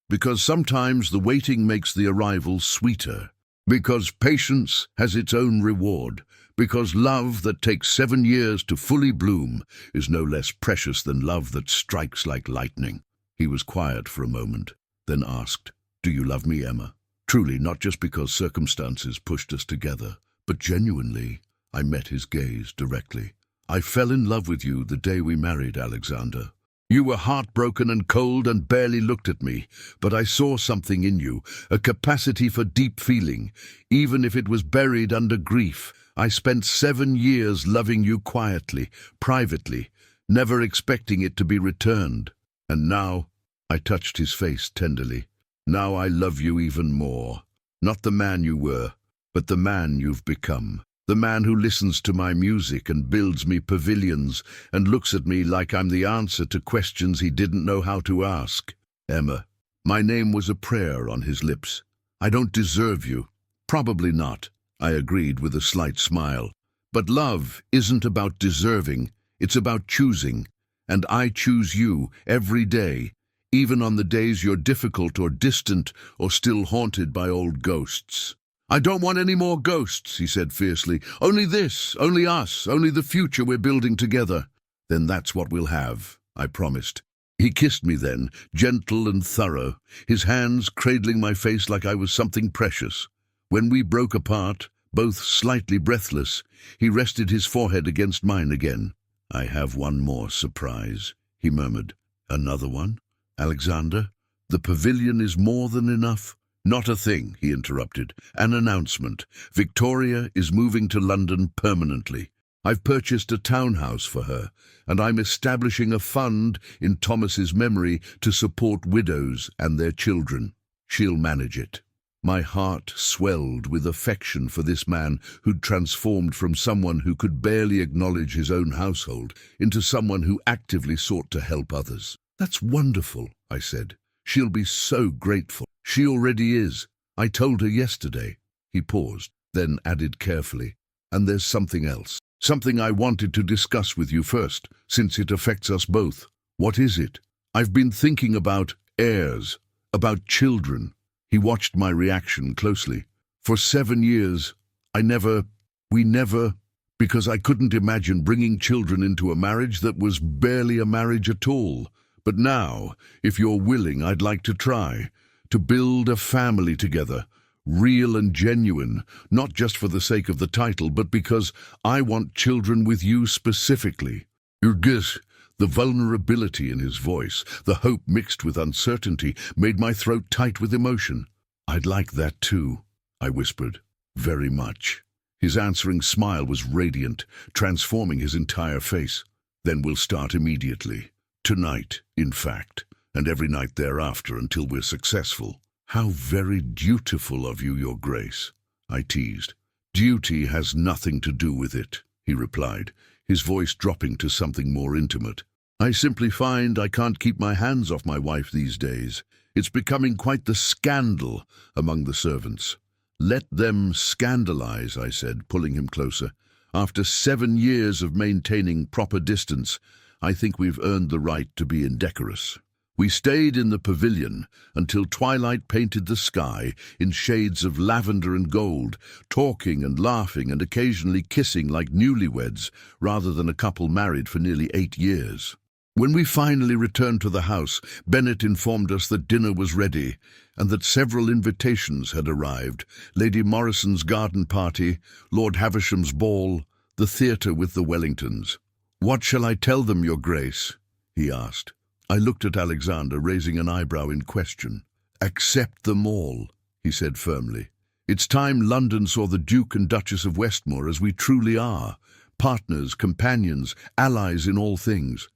Because sometimes the waiting makes the arrival sweeter. Because patience has its own reward. Because love that takes 7 years to fully bloom is no less precious than love that strikes like lightning." He was quiet for a moment, then asked, "Do you love me, Emma?" Truly, not just because circumstances pushed us together, but genuinely. I met his gaze directly. "I fell in love with you the day we married, Alexander. You were heartbroken and cold and barely looked at me, but I saw something in you, a capacity for deep feeling, even if it was buried under grief. I spent 7 years loving you quietly, privately, never expecting it to be returned. And now," I touched his face tenderly, "now I love you even more. Not the man you were, but the man you've become. The man who listens to my music and builds me pavilions and looks at me like I'm the answer to questions he didn't know how to ask." "Emma." My name was a prayer on his lips. "I don't deserve you." "Probably not," I agreed with a slight smile. "But love isn't about deserving, it's about choosing. And I choose you every day, even on the days you're difficult or distant or still haunted by old ghosts." "I don't want any more ghosts," he said fiercely. "Only this, only us, only the future we're building together." "Then that's what we'll have," I promised. He kissed me then, gentle and thorough, his hands cradling my face like I was something precious. When we broke apart, both slightly breathless, he rested his forehead against mine again. "I have one more surprise," he murmured. "Another one? Alexander, the pavilion is more than enough." "Not a thing," he interrupted. "An announcement. Victoria is moving to London permanently. I've purchased a townhouse for her, and I'm establishing a fund in Thomas's memory to support widows and their children. She'll manage it." My heart swelled with affection for this man who'd transformed from someone who could barely acknowledge his own household into someone who actively sought to help others. "That's wonderful," I said. "She'll be so grateful." "She already is. I told her yesterday." He paused, then added carefully, "And there's something else. Something I wanted to discuss with you first, since it affects us both." "What is it?" "I've been thinking about heirs, about children." He watched my reaction closely. "For 7 years, we never, because I couldn't imagine bringing children into a marriage that was barely a marriage at all. But now, if you're willing, I'd like to try. To build a family together, real and genuine, not just for the sake of the title, but because I want children with you specifically. Urgis, the vulnerability in his voice, the hope mixed with uncertainty, made my throat tight with emotion. I'd like that too, I whispered. Very much. His answering smile was radiant, transforming his entire face. Then we'll start immediately. Tonight, in fact, and every night thereafter until we're successful. How very dutiful of you, Your Grace, I teased. Duty has nothing to do with it, he replied, his voice dropping to something more intimate. I simply find I can't keep my hands off my wife these days. It's becoming quite the scandal among the servants. Let them scandalize, I said, pulling him closer. After 7 years of maintaining proper distance, I think we've earned the right to be indecorous. We stayed in the pavilion until twilight painted the sky in shades of lavender and gold, talking and laughing and occasionally kissing like newlyweds rather than a couple married for nearly 8 years. When we finally returned to the house, Bennett informed us that dinner was ready and that several invitations had arrived: Lady Morrison's garden party, Lord Havisham's ball, the theatre with the Wellingtons. "What shall I tell them, Your Grace?" he asked. I looked at Alexander, raising an eyebrow in question. "Accept them all," he said firmly. "It's time London saw the Duke and Duchess of Westmore as we truly are, partners, companions, allies in all things."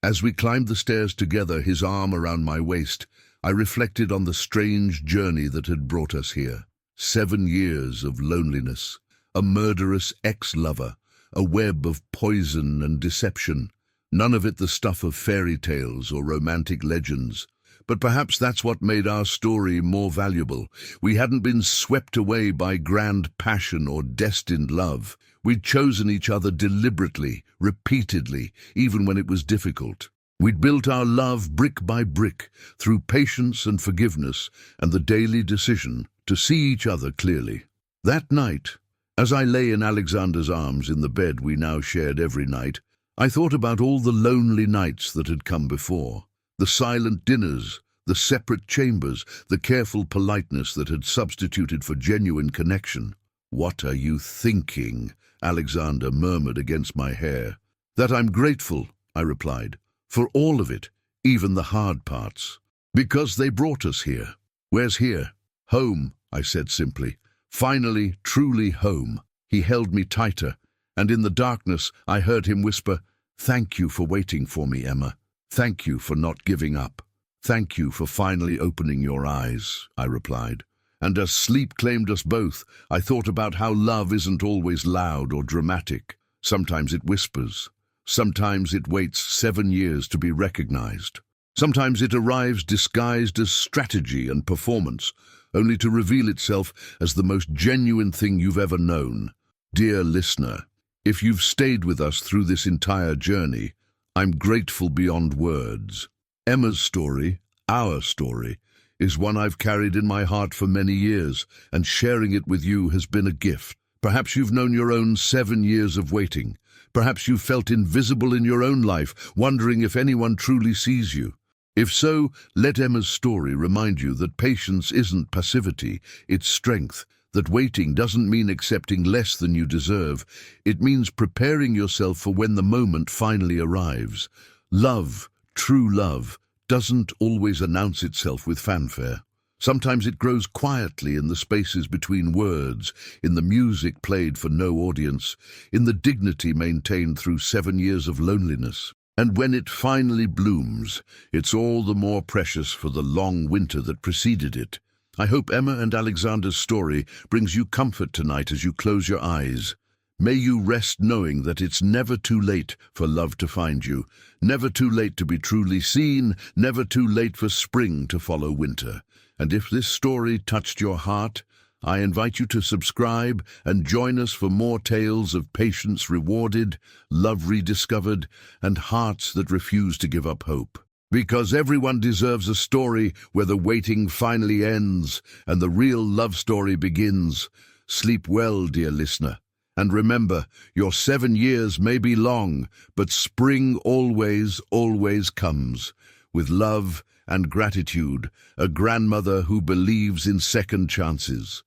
As we climbed the stairs together, his arm around my waist, I reflected on the strange journey that had brought us here. 7 years of loneliness, a murderous ex-lover, a web of poison and deception. None of it the stuff of fairy tales or romantic legends. But perhaps that's what made our story more valuable. We hadn't been swept away by grand passion or destined love. We'd chosen each other deliberately, repeatedly, even when it was difficult. We'd built our love brick by brick, through patience and forgiveness, and the daily decision to see each other clearly. That night, as I lay in Alexander's arms in the bed we now shared every night, I thought about all the lonely nights that had come before, the silent dinners, the separate chambers, the careful politeness that had substituted for genuine connection. "What are you thinking?" Alexander murmured against my hair. "That I'm grateful," I replied, "for all of it, even the hard parts. Because they brought us here." "Where's here?" "Home," I said simply. "Finally, truly home." He held me tighter, and in the darkness I heard him whisper, "Thank you for waiting for me, Emma. Thank you for not giving up. Thank you for finally opening your eyes," I replied. And as sleep claimed us both, I thought about how love isn't always loud or dramatic. Sometimes it whispers. Sometimes it waits 7 years to be recognized. Sometimes it arrives disguised as strategy and performance, only to reveal itself as the most genuine thing you've ever known. Dear listener, if you've stayed with us through this entire journey, I'm grateful beyond words. Emma's story, our story, is one I've carried in my heart for many years, and sharing it with you has been a gift. Perhaps you've known your own 7 years of waiting. Perhaps you've felt invisible in your own life, wondering if anyone truly sees you. If so, let Emma's story remind you that patience isn't passivity, it's strength. That waiting doesn't mean accepting less than you deserve. It means preparing yourself for when the moment finally arrives. Love, true love, doesn't always announce itself with fanfare. Sometimes it grows quietly in the spaces between words, in the music played for no audience, in the dignity maintained through 7 years of loneliness. And when it finally blooms, it's all the more precious for the long winter that preceded it. I hope Emma and Alexander's story brings you comfort tonight as you close your eyes. May you rest knowing that it's never too late for love to find you, never too late to be truly seen, never too late for spring to follow winter. And if this story touched your heart, I invite you to subscribe and join us for more tales of patience rewarded, love rediscovered, and hearts that refuse to give up hope. Because everyone deserves a story where the waiting finally ends and the real love story begins. Sleep well, dear listener. And remember, your 7 years may be long, but spring always, always comes, with love and gratitude, a grandmother who believes in second chances.